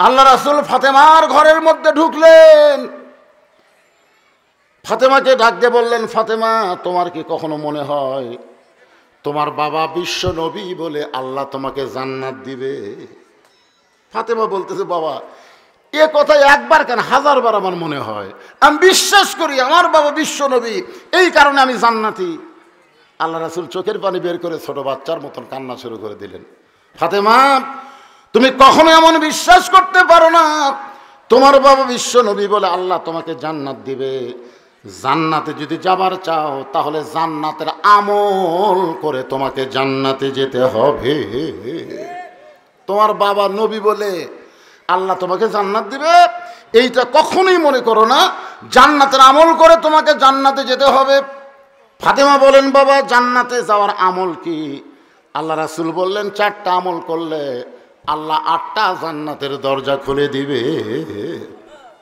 আল্লাহ রাসূল ফাতেমার ঘরের মধ্যে ঢুকলেন। ফাতেমাকে ডাক দিয়ে বললেন, ফাতেমা, তোমার কি কখনো মনে হয় তোমার বাবা বিশ্ব নবী বলে আল্লাহ তোমাকে জান্নাত দিবে? ফাতেমা বলতেছে, বাবা, এ কথা একবার কেন, হাজারবার আমার মনে হয়। আমি বিশ্বাস করি আমার বাবা বিশ্ব নবী, এই কারণে আমি জান্নাতি। আল্লাহ রাসূল চোখের পানি বের করে ছোট বাচ্চার মতন কান্না শুরু করে দিলেন। ফাতেমা, তুমি কখনো এমন বিশ্বাস করতে পারো না তোমার বাবা বিশ্ব নবী বলে আল্লাহ তোমাকে জান্নাত দিবে। জান্নাতে যদি যাবার চাও তাহলে জান্নাতের আমল করে তোমাকে জান্নাতে যেতে হবে। তোমার বাবা নবী বলে আল্লাহ তোমাকে জান্নাত দিবে, এইটা কখনোই মনে করো না। জান্নাতের আমল করে তোমাকে জান্নাতে যেতে হবে। ফাতেমা বলেন, বাবা, জান্নাতে যাওয়ার আমল কি? আল্লাহ রাসূল বললেন, 4টা আমল করলে আল্লাহ 8টা জান্নাতের দরজা খুলে দিবে।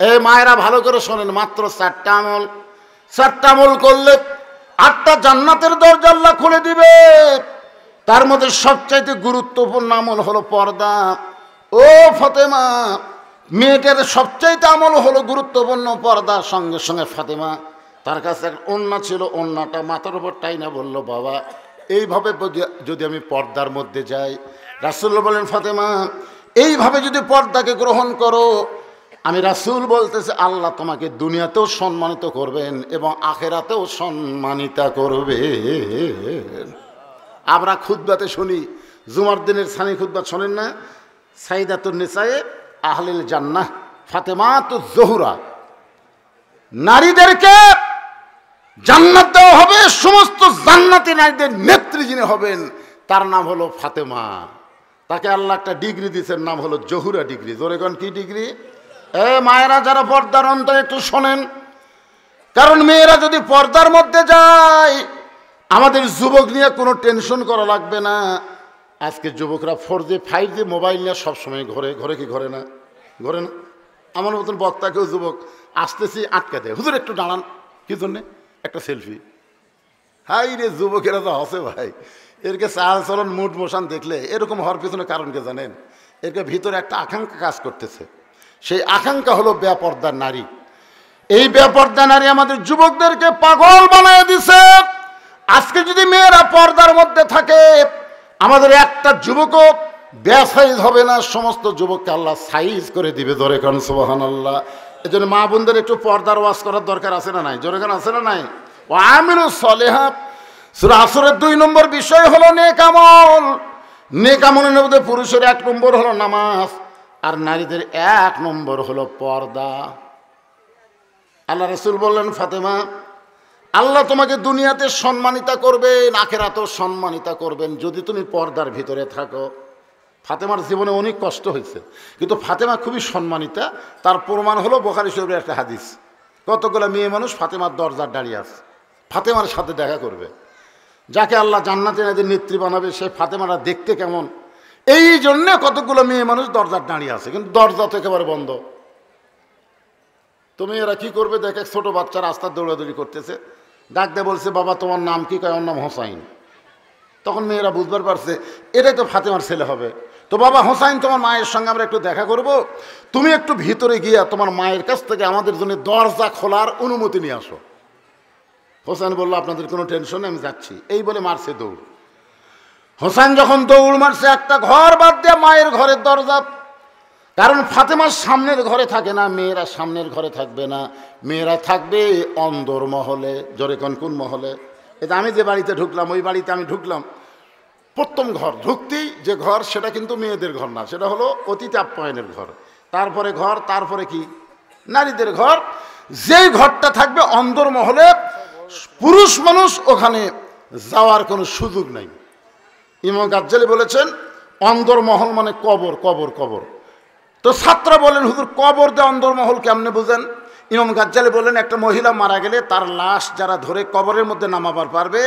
এই মায়েরা ভালো করে শোনেন, মাত্র 4টা আমল। 4টা আমল করলে 8টা জান্নাতের দরজা আল্লাহ খুলে দিবে। তার মধ্যে সবচাইতে গুরুত্বপূর্ণ আমল হলো পর্দা। ও ফাতেমা, মেয়েটার সবচাইতে আমল হলো গুরুত্বপূর্ণ পর্দা। সঙ্গে সঙ্গে ফাতেমা, তার কাছে এক ওড়না ছিল, ওড়নাটা মাথার উপর টাইনা বলল, বাবা, এইভাবে যদি আমি পর্দার মধ্যে যাই। রাসূলুল্লাহ বলেন, ফাতেমা, এইভাবে যদি পর্দাকে গ্রহণ করো, আমি রাসূল বলতেছি আল্লাহ তোমাকে দুনিয়াতেও সম্মানিত করবেন এবং আখেরাতেও সম্মানিতা করবে। আমরা খুতবাতে শুনি, জুমার দিনের সানি খুতবা শোনেন না? সাইদাতুন নিসায়ে আহলিল জান্নাহ ফাতেমাতুজ জোহরা, নারীদেরকে জান্নাত দেওয়া হবে। সমস্ত জান্নাতি নারীদের নেত্রী যিনি হবেন তার নাম হলো ফাতেমা। তাকে আল্লাহ একটা ডিগ্রি দিয়েছেন, নাম হলো জহুরা ডিগ্রি। জোরে কোন কি ডিগ্রি? মায়েরা যারা পর্দার অন্তরে একটু শোনেন, কারণ মেয়েরা যদি পর্দার মধ্যে যায় আমাদের যুবক নিয়ে কোনো টেনশন করা লাগবে না। আজকে যুবকরা 4G 5G মোবাইল নিয়ে সবসময় ঘরে ঘরে, কি ঘরে না? ঘরে না? আমার মতন বক্তাকেও যুবক আসতেছি আটকে দেয়, হুজুর একটু দাঁড়ান, কি জন্যে? একটা সেলফি। হাই রে, যুবকেরা তো হসে ভাই। এরকে চাল চলন মুড মোশন দেখলে এরকম হওয়ার পিছনে কারণকে জানেন? এরকে ভিতরে একটা আকাঙ্ক্ষা কাজ করতেছে। সেই আকাঙ্ক্ষা হলো বেপর্দার নারী। এই বেপর্দা নারী আমাদের যুবকদেরকে পাগল বানায় দিছে। আজকে যদি মেয়েরা পর্দার মধ্যে থাকে, আমাদের একটা যুবকও বেসাইজ হবে না, সমস্ত যুবককে আল্লাহ সাইজ করে দিবে। জোরে কান সুবহানাল্লাহ। এই জন্য মা বোনদের একটু পর্দার ওয়াজ করার দরকার আছে না নাই? জোরে কান আছে না নাই? ও আমিলুস সলিহাত। সূরা আসরের 2 নম্বর বিষয় হলো নেক আমল। নেক আমলের মধ্যে পুরুষের 1 নম্বর হলো নামাজ, আর নারীদের 1 নম্বর হলো পর্দা। আল্লাহ রাসূল বললেন, ফাতেমা, আল্লাহ তোমাকে দুনিয়াতে সম্মানিতা করবেন, আখিরাতেও সম্মানিতা করবেন যদি তুমি পর্দার ভিতরে থাকো। ফাতেমার জীবনে অনেক কষ্ট হয়েছে, কিন্তু ফাতেমা খুবই সম্মানিতা। তার প্রমাণ হলো বুখারী শরীফের একটা হাদিস। কতগুলো মেয়ে মানুষ ফাতেমার দরজার দাঁড়িয়ে আছে, ফাতেমার সাথে দেখা করবে। যাকে আল্লাহ জান্নাতে নারীদের নেত্রী বানাবে, সেই ফাতেমারা দেখতে কেমন, এই জন্যে কতগুলো মেয়ে মানুষ দরজার দাঁড়িয়ে আছে, কিন্তু দরজা তো একেবারে বন্ধ। তুমি এরা কি করবে? দেখে ছোট বাচ্চা রাস্তা দৌড়াদৌড়ি করতেছে, ডাক দিয়ে বলছে, বাবা তোমার নাম কি? কয়, ওর নাম হোসাইন। তখন মেয়েরা বুঝবার পারছে এটাই তো ফাতেমার ছেলে হবে। তো বাবা হোসাইন, তোমার মায়ের সঙ্গে আমরা একটু দেখা করব, তুমি একটু ভিতরে গিয়া তোমার মায়ের কাছ থেকে আমাদের জন্য দরজা খোলার অনুমতি নিয়ে আসো। হোসাইন বললো, আপনাদের কোনো টেনশন নেই, আমি যাচ্ছি। এই বলে মারছে দৌড়। হোসাইন যখন দৌড় মারছে, একটা ঘর বাদ দিয়ে মায়ের ঘরের দরজা, কারণ ফাতেমার সামনের ঘরে থাকে না, মেয়েরা সামনের ঘরে থাকবে না, মেয়েরা থাকবে অন্দর মহলে। জোরে কোন মহলে? এটা আমি যে বাড়িতে ঢুকলাম, ওই বাড়িতে আমি ঢুকলাম, প্রথম ঘর ঢুকতেই যে ঘর, সেটা কিন্তু মেয়েদের ঘর না, সেটা হলো অতিথি আপ্যায়নের ঘর। তারপরে ঘর, তারপরে কি? নারীদের ঘর। যেই ঘরটা থাকবে অন্দর মহলে, পুরুষ মানুষ ওখানে যাওয়ার কোনো সুযোগ নাই। ইমাম গাজ্জালী বলেছেন, অন্দর মহল মানে কবর, কবর, কবর। তো ছাত্র বলেন, হুজুর কবর দিয়ে অন্দরমহল কেমনে বুঝেন? ইমাম গাজ্জালী বলেন, একটা মহিলা মারা গেলে তার লাশ যারা ধরে কবরের মধ্যে নামাবার পারবে,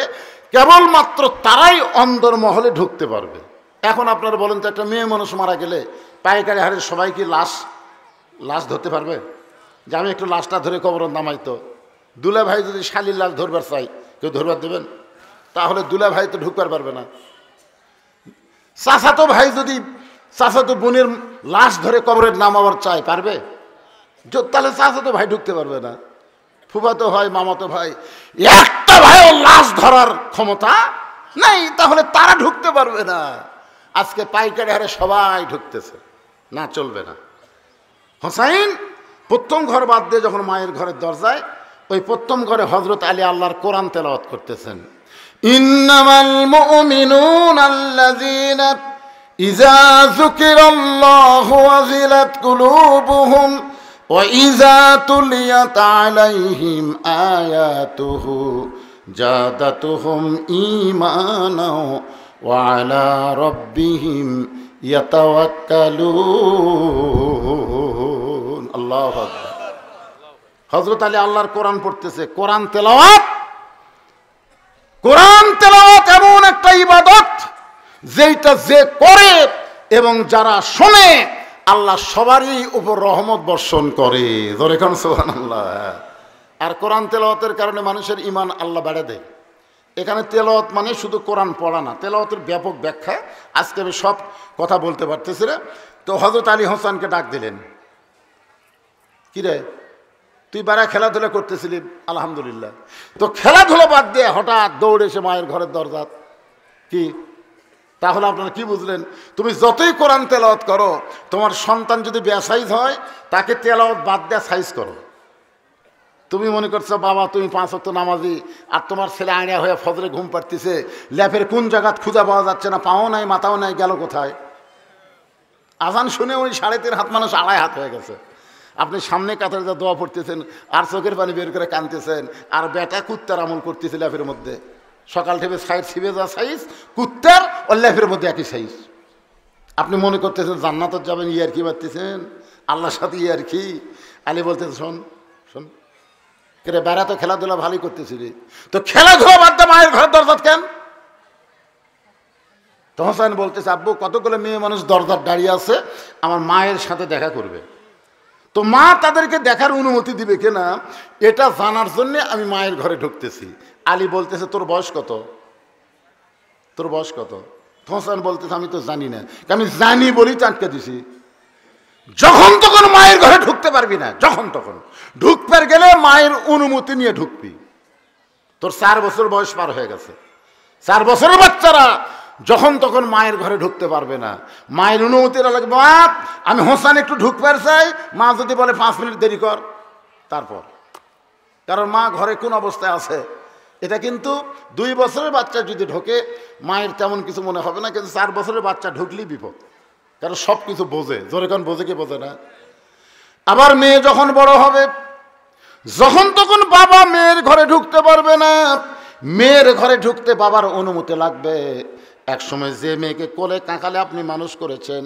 কেবলমাত্র তারাই অন্দরমহলে ঢুকতে পারবে। এখন আপনারা বলেন তো, একটা মেয়ে মানুষ মারা গেলে পাইকারি হারে সবাই কি লাশ ধরতে পারবে? যে আমি একটু লাশটা ধরে কবর নামাইতো। দুলা ভাই যদি শালির লাশ ধরবার চাই, কেউ ধরবার দেবেন? তাহলে দুলা ভাই তো ঢুকবার পারবে না। চাচাতো ভাই যদি চাচাতো বোনের লাশ ধরে কবরের নাম আবার চাই, পারবে? তাহলে চাচাতো ভাই ঢুকতে পারবে না, ফুফাতো ভাই, মামাতো ভাই, একটা ভাইও লাশ ধরার ক্ষমতা নাই, তাহলে তারা ঢুকতে পারবে না। আজকে পাইকারি হারে সবাই ঢুকতেছে, না চলবে না। হোসাইন প্রথম ঘর বাদ দিয়ে যখন মায়ের ঘরের দরজায়, ওই প্রথম ঘরে হযরত আলী আল্লাহর কোরআন তেলাওয়াত করতেছেন। ইন্নামাল মুমিনুনা আল্লাযীনা ইযা যুকিরাল্লাহু ওয়াজিলাত কুলুবুহুম ওয়া ইযা তুলিয়াত আলাইহিম আয়াতুহু জাদাতুহুম ঈমানা ওয়া আলা রাব্বিহিম ইয়াতাওয়াক্কালুন। আল্লাহু আকবার। হযরত আলী আল্লাহর কোরআন পড়তেছে। কোরআন তেলাওয়াত এমন একটা ইবাদত যেটা যে করে এবং যারা শোনে আল্লাহ সবারই উপর রহমত বর্ষণ করে। জোরে কোন সুবহানাল্লাহ। আর কোরআন তেলাওয়াতের কারণে মানুষের ঈমান আল্লাহ বাড়ায় দেয়। এখানে তেলাওয়াত মানে শুধু কোরআন পড়া না, তেলাওয়াতের ব্যাপক ব্যাখ্যা। আজকে আমি সব কথা বলতে পারতেছি না। তো হযরত আলী হোসেনকে ডাক দিলেন, কি রে তুই বারা খেলাধুলা করতেছিলি, আলহামদুলিল্লাহ, তো খেলাধুলা বাদ দিয়ে হঠাৎ দৌড়ে এসে মায়ের ঘরের দরজা কি? তাহলে আপনারা কি বুঝলেন? তুমি যতই কোরআন তেলাওয়াত করো, তোমার সন্তান যদি বেসাইজ হয় তাকে তেলাওয়াত বাদ দেওয়া সাইজ করো। তুমি মনে করছো বাবা তুমি 5 ওয়াক্ত নামাজি, আর তোমার ছেলে আইনা হয়ে ফজরে ঘুম পাড়তেছে, ল্যাপের কোন জায়গা খুঁজে পাওয়া যাচ্ছে না, পাও নাই মাথাও নাই, গেল কোথায়? আজান শুনে ওই 3.5 হাত মানুষ 2.5 হাত হয়ে গেছে। আপনি সামনে কাতারে যা দোয়া পড়তেছেন আর চোখের পানি বের করে কাঁদতেছেন, আর বেটা কুত্তার আমল করতেছে ল্যাপের মধ্যে। সকাল থেকে সাইজ ছিবে যা সাইজ, কুত্তার ও ল্যাপের মধ্যে একই সাইজ। আপনি মনে করতেছেন জান্নাত যাবেন, ইয়ার কি বাড়তেছেন আল্লাহর সাথে, ইয়ার কি? আলী বলতেছে শোন শোন কে বেড়া, তো খেলাধুলা ভালোই করতেছিলি, তো খেলাধুলা বাদ দে মায়ের ঘরের দরজা কেন? তো হোসেন বলতেছে আব্বু কতগুলো মেয়ে মানুষ দরজার দাঁড়িয়ে আছে, আমার মায়ের সাথে দেখা করবে, তো মা তাদেরকে দেখার অনুমতি দিবে কিনা এটা জানার জন্য আমি মায়ের ঘরে ঢুকতেছি। আলী বলতেছে তোর বয়স কত? তোর বয়স কত? হোসেন বলতেছে আমি তো জানি না, আমি জানি বলি তো আটকে দিছি। যখন তখন মায়ের ঘরে ঢুকতে পারবি না, যখন তখন ঢুকতে গেলে মায়ের অনুমতি নিয়ে ঢুকবি। তোর 4 বছর বয়স পার হয়ে গেছে, 4 বছরের বাচ্চারা যখন তখন মায়ের ঘরে ঢুকতে পারবে না, মায়ের অনুমতি লাগবে। মা আমি হোসেন একটু ঢুকতে চাই, মা যদি বলে 5 মিনিট দেরি কর, তারপর, কারণ মা ঘরে কোন অবস্থায় আছে এটা কিন্তু 2 বছরের বাচ্চা যদি ঢোকে মায়ের তেমন কিছু মনে হবে না, কিন্তু 4 বছরের বাচ্চা ঢুকলেই বিপদ, কারণ সব কিছু বোঝে। জোরে কারণ বোঝে কি বোঝে না? আবার মেয়ে যখন বড় হবে, যখন তখন বাবা মেয়ের ঘরে ঢুকতে পারবে না, মেয়ের ঘরে ঢুকতে বাবার অনুমতি লাগবে। এক সময় যে মেয়েকে কোলে কাঁকালে আপনি মানুষ করেছেন,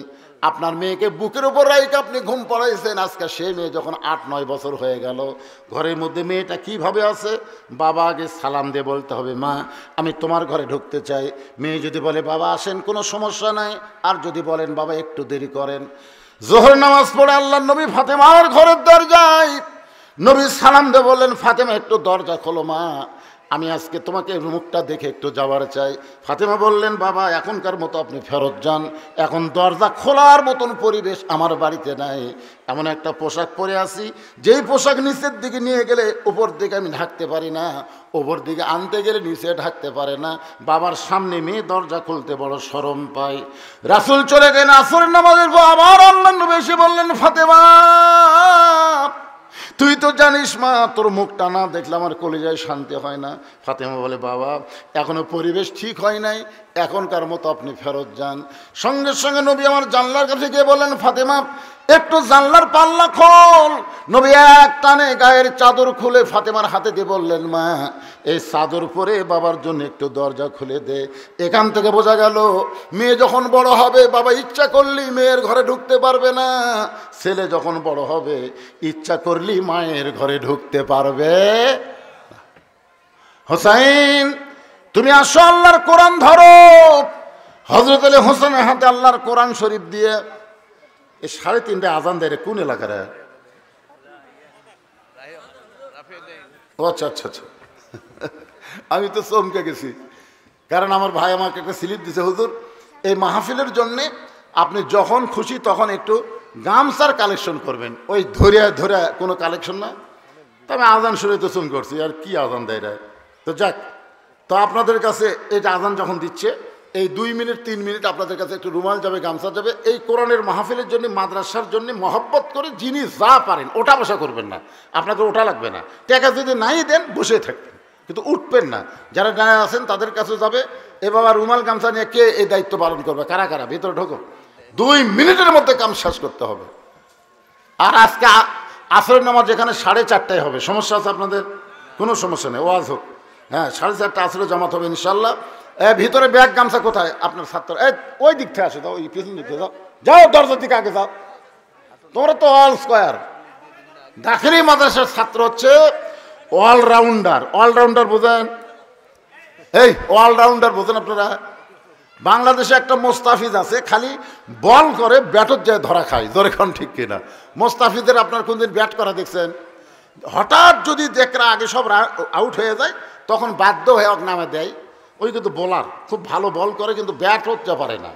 আপনার মেয়েকে বুকের উপর রাইকে আপনি ঘুম পড়াইছেন, আজকে সেই মেয়ে যখন 8-9 বছর হয়ে গেল, ঘরের মধ্যে মেয়েটা কিভাবে আছে? বাবা আগে সালাম দিয়ে বলতে হবে মা আমি তোমার ঘরে ঢুকতে চাই। মেয়ে যদি বলে বাবা আসেন কোনো সমস্যা নাই, আর যদি বলেন বাবা একটু দেরি করেন। জোহর নামাজ পড়ে আল্লাহর নবী ফাতেমার ঘরের দরজায়, নবী সালাম দিয়ে বললেন ফাতেমা একটু দরজা খোলো মা, আমি আজকে তোমাকে মুখটা দেখে একটু যাওয়ার চাই। ফাতেমা বললেন বাবা এখনকার মতো আপনি ফেরত যান, এখন দরজা খোলার মতন পরিবেশ আমার বাড়িতে নাই, এমন একটা পোশাক পরে আছি যেই পোশাক নিচের দিকে নিয়ে গেলে উপর দিকে আমি ঢাকতে পারি না, উপর দিকে আনতে গেলে নিচে ঢাকতে পারে না। বাবার সামনে মেয়ে দরজা খুলতে বড় শরম পাই। রাসূল চলে গেলেন আসরের নামাজের পর, আবার আল্লাহর নবী এসে বললেন ফাতেমা তুই তো জানিস মা তোর মুখটা না দেখলে আমার কলিজায় শান্তি হয় না। ফাতেমা বলে বাবা এখনো পরিবেশ ঠিক হয় নাই, এখনকার মতো আপনি ফেরত যান। সঙ্গে সঙ্গে নবী আমার জানলার কাছে গিয়ে বললেন ফাতেমা একটু জানলার পাল্লা খোল। নবী এক টানে গায়ের চাদর খুলে ফাতেমার হাতে দিয়ে বললেন মা এই চাদর পরে বাবার জন্য একটু দরজা খুলে দে। এখান থেকে বোঝা গেল মেয়ে যখন বড় হবে বাবা ইচ্ছা করলেই মেয়ের ঘরে ঢুকতে পারবে না, ছেলে যখন বড় হবে ইচ্ছা করলেই মায়ের ঘরে ঢুকতে পারবে। হোসাইন তুমি আসো আল্লাহর কোরআন ধরো। হযরত আলী হোসেনের হাতে আল্লাহর কোরআন শরীফ দিয়ে এই 3:30 আজান দেয় কোন এলাকার? ও আচ্ছা আচ্ছা আচ্ছা, আমি তো চমকে গেছি, কারণ আমার ভাই আমাকে একটা স্লিপ দিছে হুজুর এই মাহফিলের জন্যে আপনি যখন খুশি তখন একটু গামছার কালেকশন করবেন, ওই ধরে ধরে কোনো কালেকশন না। তবে আজান শুনে তো চুম করছি, আর কি আজান দেয় রে। তো যাক, তো আপনাদের কাছে এই যে আজান যখন দিচ্ছে, এই 2 মিনিট 3 মিনিট আপনাদের কাছে একটু রুমাল যাবে, গামছা যাবে। এই কোরআনের মাহফিলের জন্য, মাদ্রাসার জন্য মহব্বত করে যিনি যা পারেন ওটা বসা করবেন না, আপনাকে ওটা লাগবে না। টাকা যদি নাই দেন বসে থাকবেন, কিন্তু উঠবেন না। যারা দাঁড়ায় আছেন তাদের কাছে যাবে, এ বাবা রুমাল গামছা নিয়ে কে এই দায়িত্ব পালন করবে, কারা কারা ভিতরে ঢোকো। 2 মিনিটের মধ্যে কাম শেষ করতে হবে। আর আজকে আসরের নামাজ যেখানে 4:30টায় হবে, সমস্যা আছে আপনাদের? কোনো সমস্যা নেই, ওয়াজ হোক। হ্যাঁ, 4:30 আসরে জামাত হবে ইনশাল্লাহ। ভিতরে ব্যাগ গামছা কোথায় আপনার ছাত্র? ওই দিক থেকে আসো, দাও ওই পিছন দিক থেকে যাও, যাও দরজার দিকে আগে যাও। তোমরা তো অল স্কোয়ার। দাখিলি মাদ্রাসার ছাত্র হচ্ছে অলরাউন্ডার। অলরাউন্ডার বোঝেন? এই অলরাউন্ডার বোঝেন আপনারা? বাংলাদেশে একটা মোস্তাফিজ আছে, খালি বল করে ব্যাটর যায় ধরা খায়, জোরে খান ঠিক কিনা? মোস্তাফিজের আপনার কোনদিন ব্যাট করা দেখছেন? হঠাৎ যদি দেখরা আগে সব আউট হয়ে যায়, তখন বাধ্য হয়ে ওর নামে দেয়। ওই কিন্তু বোলার, খুব ভালো বল করে, কিন্তু ব্যাট হতে পারে না।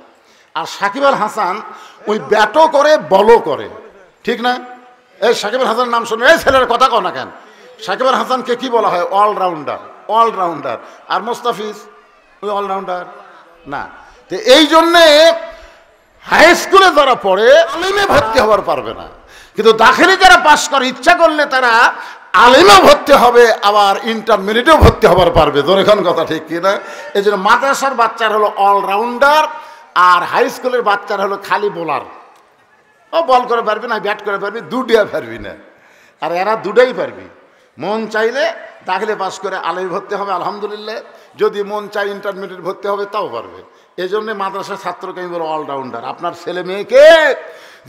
আর সাকিব আল হাসান ওই ব্যাটও করে বলও করে, ঠিক না? এই সাকিব আল হাসানের নাম শুনে এই ছেলের কথা কও না কেন? সাকিব আল হাসানকে কি বলা হয়? অলরাউন্ডার। অলরাউন্ডার। আর মোস্তাফিজ ওই অলরাউন্ডার না। তো এই জন্যে হাই স্কুলে যারা পড়ে আলিমে ভর্তি হবার পারবে না, কিন্তু দাখিলি যারা পাশ করে ইচ্ছা করলে তারা আলিমে ভর্তি হবে, আবার ইন্টারমিডিয়েটেও ভর্তি হবার পারবে। জোরেখান কথা ঠিক কিনা? এই জন্য মাদ্রাসার বাচ্চার হলো অলরাউন্ডার, আর হাই স্কুলের বাচ্চার হলো খালি বোলার। ও বল করে পারবি না, ব্যাট করে পারবি, দুটিয়া পারবি না। আর এরা দুটাই পারবি। মন চাইলে দাখিলে পাশ করে আলিমে ভর্তি হবে আলহামদুলিল্লাহ, যদি মন চাই ইন্টারমিডিয়েট ভর্তি হবে তাও পারবে। এই জন্য মাদ্রাসার ছাত্রকে আমি বলো অলরাউন্ডার। আপনার ছেলে মেয়েকে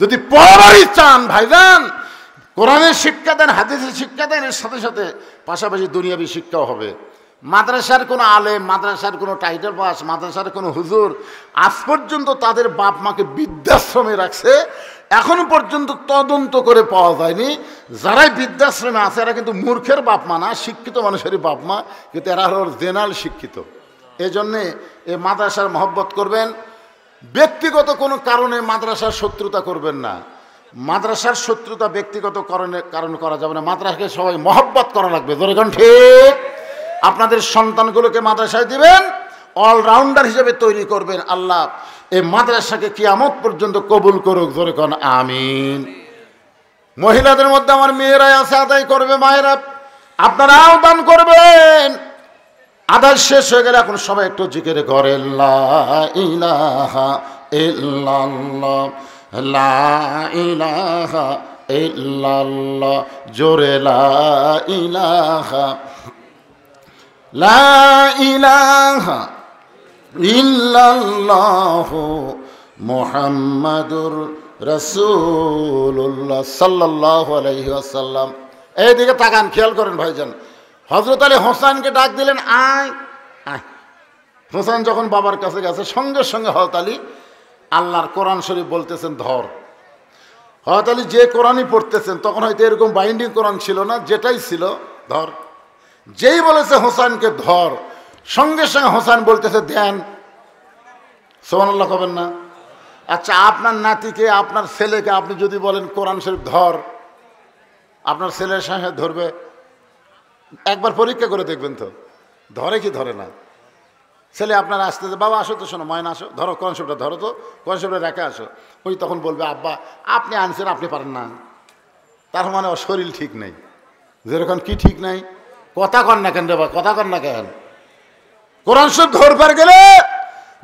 যদি পড়ারই চান ভাইজান, কোরআনের শিক্ষা দেন, হাদিসের শিক্ষা দেন, এর সাথে সাথে পাশাপাশি দুনিয়াবী শিক্ষাও হবে। মাদ্রাসার কোনো আলেম, মাদ্রাসার কোনো টাইটেল পাস, মাদ্রাসার কোনো হুজুর আজ পর্যন্ত তাদের বাপ মাকে বৃদ্ধাশ্রমে রাখছে, এখনো পর্যন্ত তদন্ত করে পাওয়া যায়নি। যারাই বৃদ্ধাশ্রমে আছে এরা কিন্তু মূর্খের বাপ মা না, শিক্ষিত মানুষেরই বাপ মা, কিন্তু এরা হল জেনারেল শিক্ষিত। এই জন্যে এই মাদ্রাসার মহব্বত করবেন। ব্যক্তিগত কোনো কারণে মাদ্রাসার শত্রুতা করবেন না। মাদ্রাসার শত্রুতা ব্যক্তিগত কারণে করা যাবে না। মাদ্রাসাকে সবাই মহব্বত করা লাগবে। যেরকম ঠিক আপনাদের সন্তানগুলোকে মাদ্রাসায় দিবেন, অলরাউন্ডার হিসেবে তৈরি করবেন। আল্লাহ এই মাদ্রাসাকে কিয়ামত পর্যন্ত কবুল করুক। জোরে কোন আমিন। মহিলাদের মধ্যে আমার মেয়েরাই আছে, আদায় করবে। মায়েরা আপনারাও দান করবেন। আদায় শেষ হয়ে গেলে এখন সবাই একটু জিকির করে লা ইলাহা ইল্লাল্লাহ, লা ইলাহা ইল্লাল্লাহ, জোরে লা ইলাহা, লা ইলাহা ইল্লাল্লাহ মুহাম্মাদুর রাসূলুল্লাহ সাল্লাল্লাহু আলাইহি ওয়াসাল্লাম। এইদিকে তাকান, খেয়াল করেন ভাইজান। হযরত আলী হোসেনকে ডাক দিলেন, আয় আয়। হোসেন যখন বাবার কাছে গেছে, সঙ্গে সঙ্গে হযরত আলী আল্লাহর কোরআন শরীফ বলতেছেন ধর। হযরত আলী যে কোরআনই পড়তেছেন, তখন হয়তো এরকম বাইন্ডিং কোরআন ছিল না, যেটাই ছিল ধর। যেই বলেছে হোসেনকে ধর, সঙ্গে সঙ্গে হোসেন বলতেছে দেন। সুবহানাল্লাহ কবেন না? আচ্ছা, আপনার নাতিকে, আপনার ছেলেকে আপনি যদি বলেন কোরআন শরীফ ধর, আপনার ছেলের সঙ্গে ধরবে? একবার পরীক্ষা করে দেখবেন তো, ধরে কি ধরে না। ছেলে আপনার আসতেছে, বাবা আসো তো, শোনো ময়না আসো, ধরো কোরআন শরীফটা ধরো তো, কোরআন শরীফটা রেখে আসো। ওই তখন বলবে আব্বা আপনি আনছেন, আপনি পারেন না। তার মানে ওর শরীর ঠিক নেই। যেরকম কি ঠিক নাই? কথা কন না কেন রে বা, কথা কন না কেন? কোরআন শরীফ ধরবার গেলে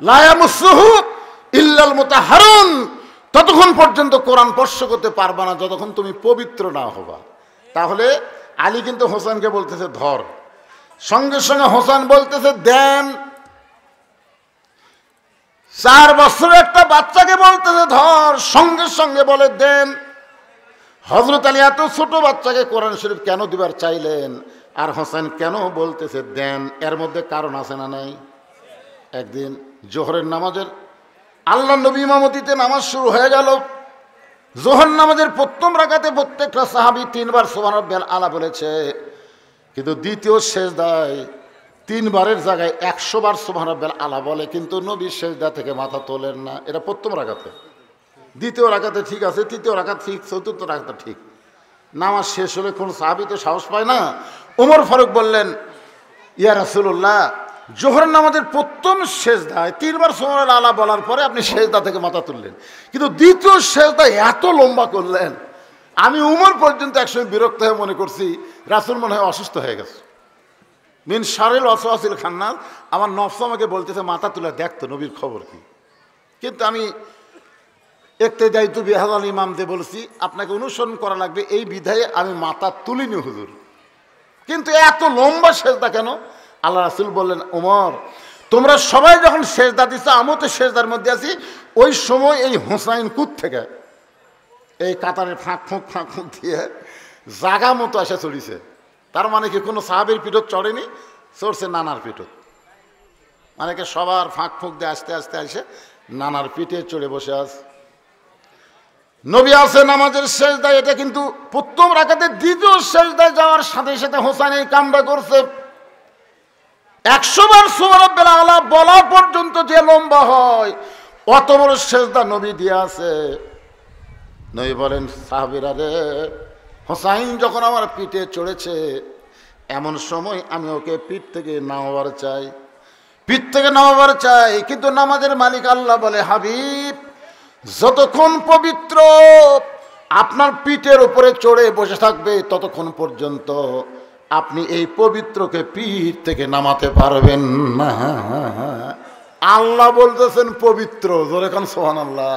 লা ইয়ামাসসুহু ইল্লাল মুতাহহারুন, ততক্ষণ পর্যন্ত কোরআন স্পর্শ করতে পারবা না যতক্ষণ তুমি পবিত্র না হবা। তাহলে আলী কিন্তু হোসেনকে বলতেছে ধর, সঙ্গে সঙ্গে হোসেন বলতেছে দেন। 4 বছরের একটা বাচ্চাকে বলতেছে ধর, সঙ্গে সঙ্গে বলে দেন। হযরত আলী এত ছোট বাচ্চাকে কোরআন শরীফ কেন দিবার চাইলেন, আর হোসেন কেন বলতেছে দেন? এর মধ্যে কারণ আছে না নাই? একদিন জোহরের নামাজের, আল্লাহ নবী ইমামতিতে নামাজ শুরু হয়ে গেল। জোহর নামাজের প্রথম রাকাতে প্রত্যেকটা সাহাবী 3 বার সুবহানাল্লাহিল আলা বলেছে, কিন্তু দ্বিতীয় সেজদায় 3 বারের জায়গায় 100 বার সুবহানাল্লাহিল আলা বলে, কিন্তু নবী সেজদা থেকে মাথা তোলেন না। এটা প্রথম রাকাতে। দ্বিতীয় রাকাতে ঠিক আছে, তৃতীয় রাকাত ঠিক, চতুর্থ রাকাতে ঠিক। নামাজ শেষ হলে কোন সাহাবী তো সাহস পায় না। ওমর ফারুক বললেন, ইয়া রাসূলুল্লাহ, জোহরের নামাজের প্রথম সেজদায় 3 বার সুবহানাল্লাহ আলা বলার পরে আপনি সেজদা থেকে মাথা তুললেন, কিন্তু দ্বিতীয় সেজদা এত লম্বা করলেন, আমি উমর পর্যন্ত একসময় বিরক্ত হয়ে মনে করছি রাসূল মনে হয় অসুস্থ হয়ে গেছে। মিন শারিল ওয়াসওয়াসিল খান্নাস, আমার নফস আমাকে বলতেছে মাথা তুলে দেখতো নবীর খবর কি। কিন্তু আমি ইক্তেদাইতু বিহাযাল ইমামদের বলছি আপনাকে অনুসরণ করা লাগবে, এই বিধায়ে আমি মাথা তুলিনি হুজুর। কিন্তু এত লম্বা সেজদা কেন? আল্লাহ রাসূল বললেন, ওমর তোমরা সবাই যখন সেজদা দিচ্ছ, আমিও তো সেজদার মধ্যে আছি, ওই সময় এই হুসাইন কুত থেকে এই কাতারের ফাঁক ফুঁক দিয়ে জাগা মতো এসে চড়িছে। তার মানে কি কোনো সাহাবীর পিঠত চড়েনি, চড়ছে নানার পিঠত। মানে কি সবার ফাঁক ফুঁক দিয়ে আস্তে আস্তে এসে নানার পিঠে চড়ে বসে আছে। নবী আছে নামাজের সেজদায়, এটা কিন্তু প্রথম রাকাতে দ্বিতীয় সেজদায় যাওয়ার সাথে সাথে হোসেন এই কামটা করছে। 100 বার সুবহানাল্লাহ আলা বলা পর্যন্ত যে লম্বা হয়, অত বড় সেজদা নবী দিয়ে আছে। নবী বলেন, সাহাবীরা রে, হোসাইন যখন আমার পিঠে চড়েছে, এমন সময় আমি ওকে পিঠ থেকে নামাবার চাই, পিঠ থেকে নামাবার চাই। কিন্তু নামাজের মালিক আল্লাহ বলে, হাবিব যতক্ষণ পবিত্র আপনার পিঠের উপরে চড়ে বসে থাকবে, ততক্ষণ পর্যন্ত আপনি এই পবিত্রকে পিঠ থেকে নামাতে পারবেন না। আল্লাহ বলতেছেন পবিত্র, জোরে কোন সুবহানাল্লাহ।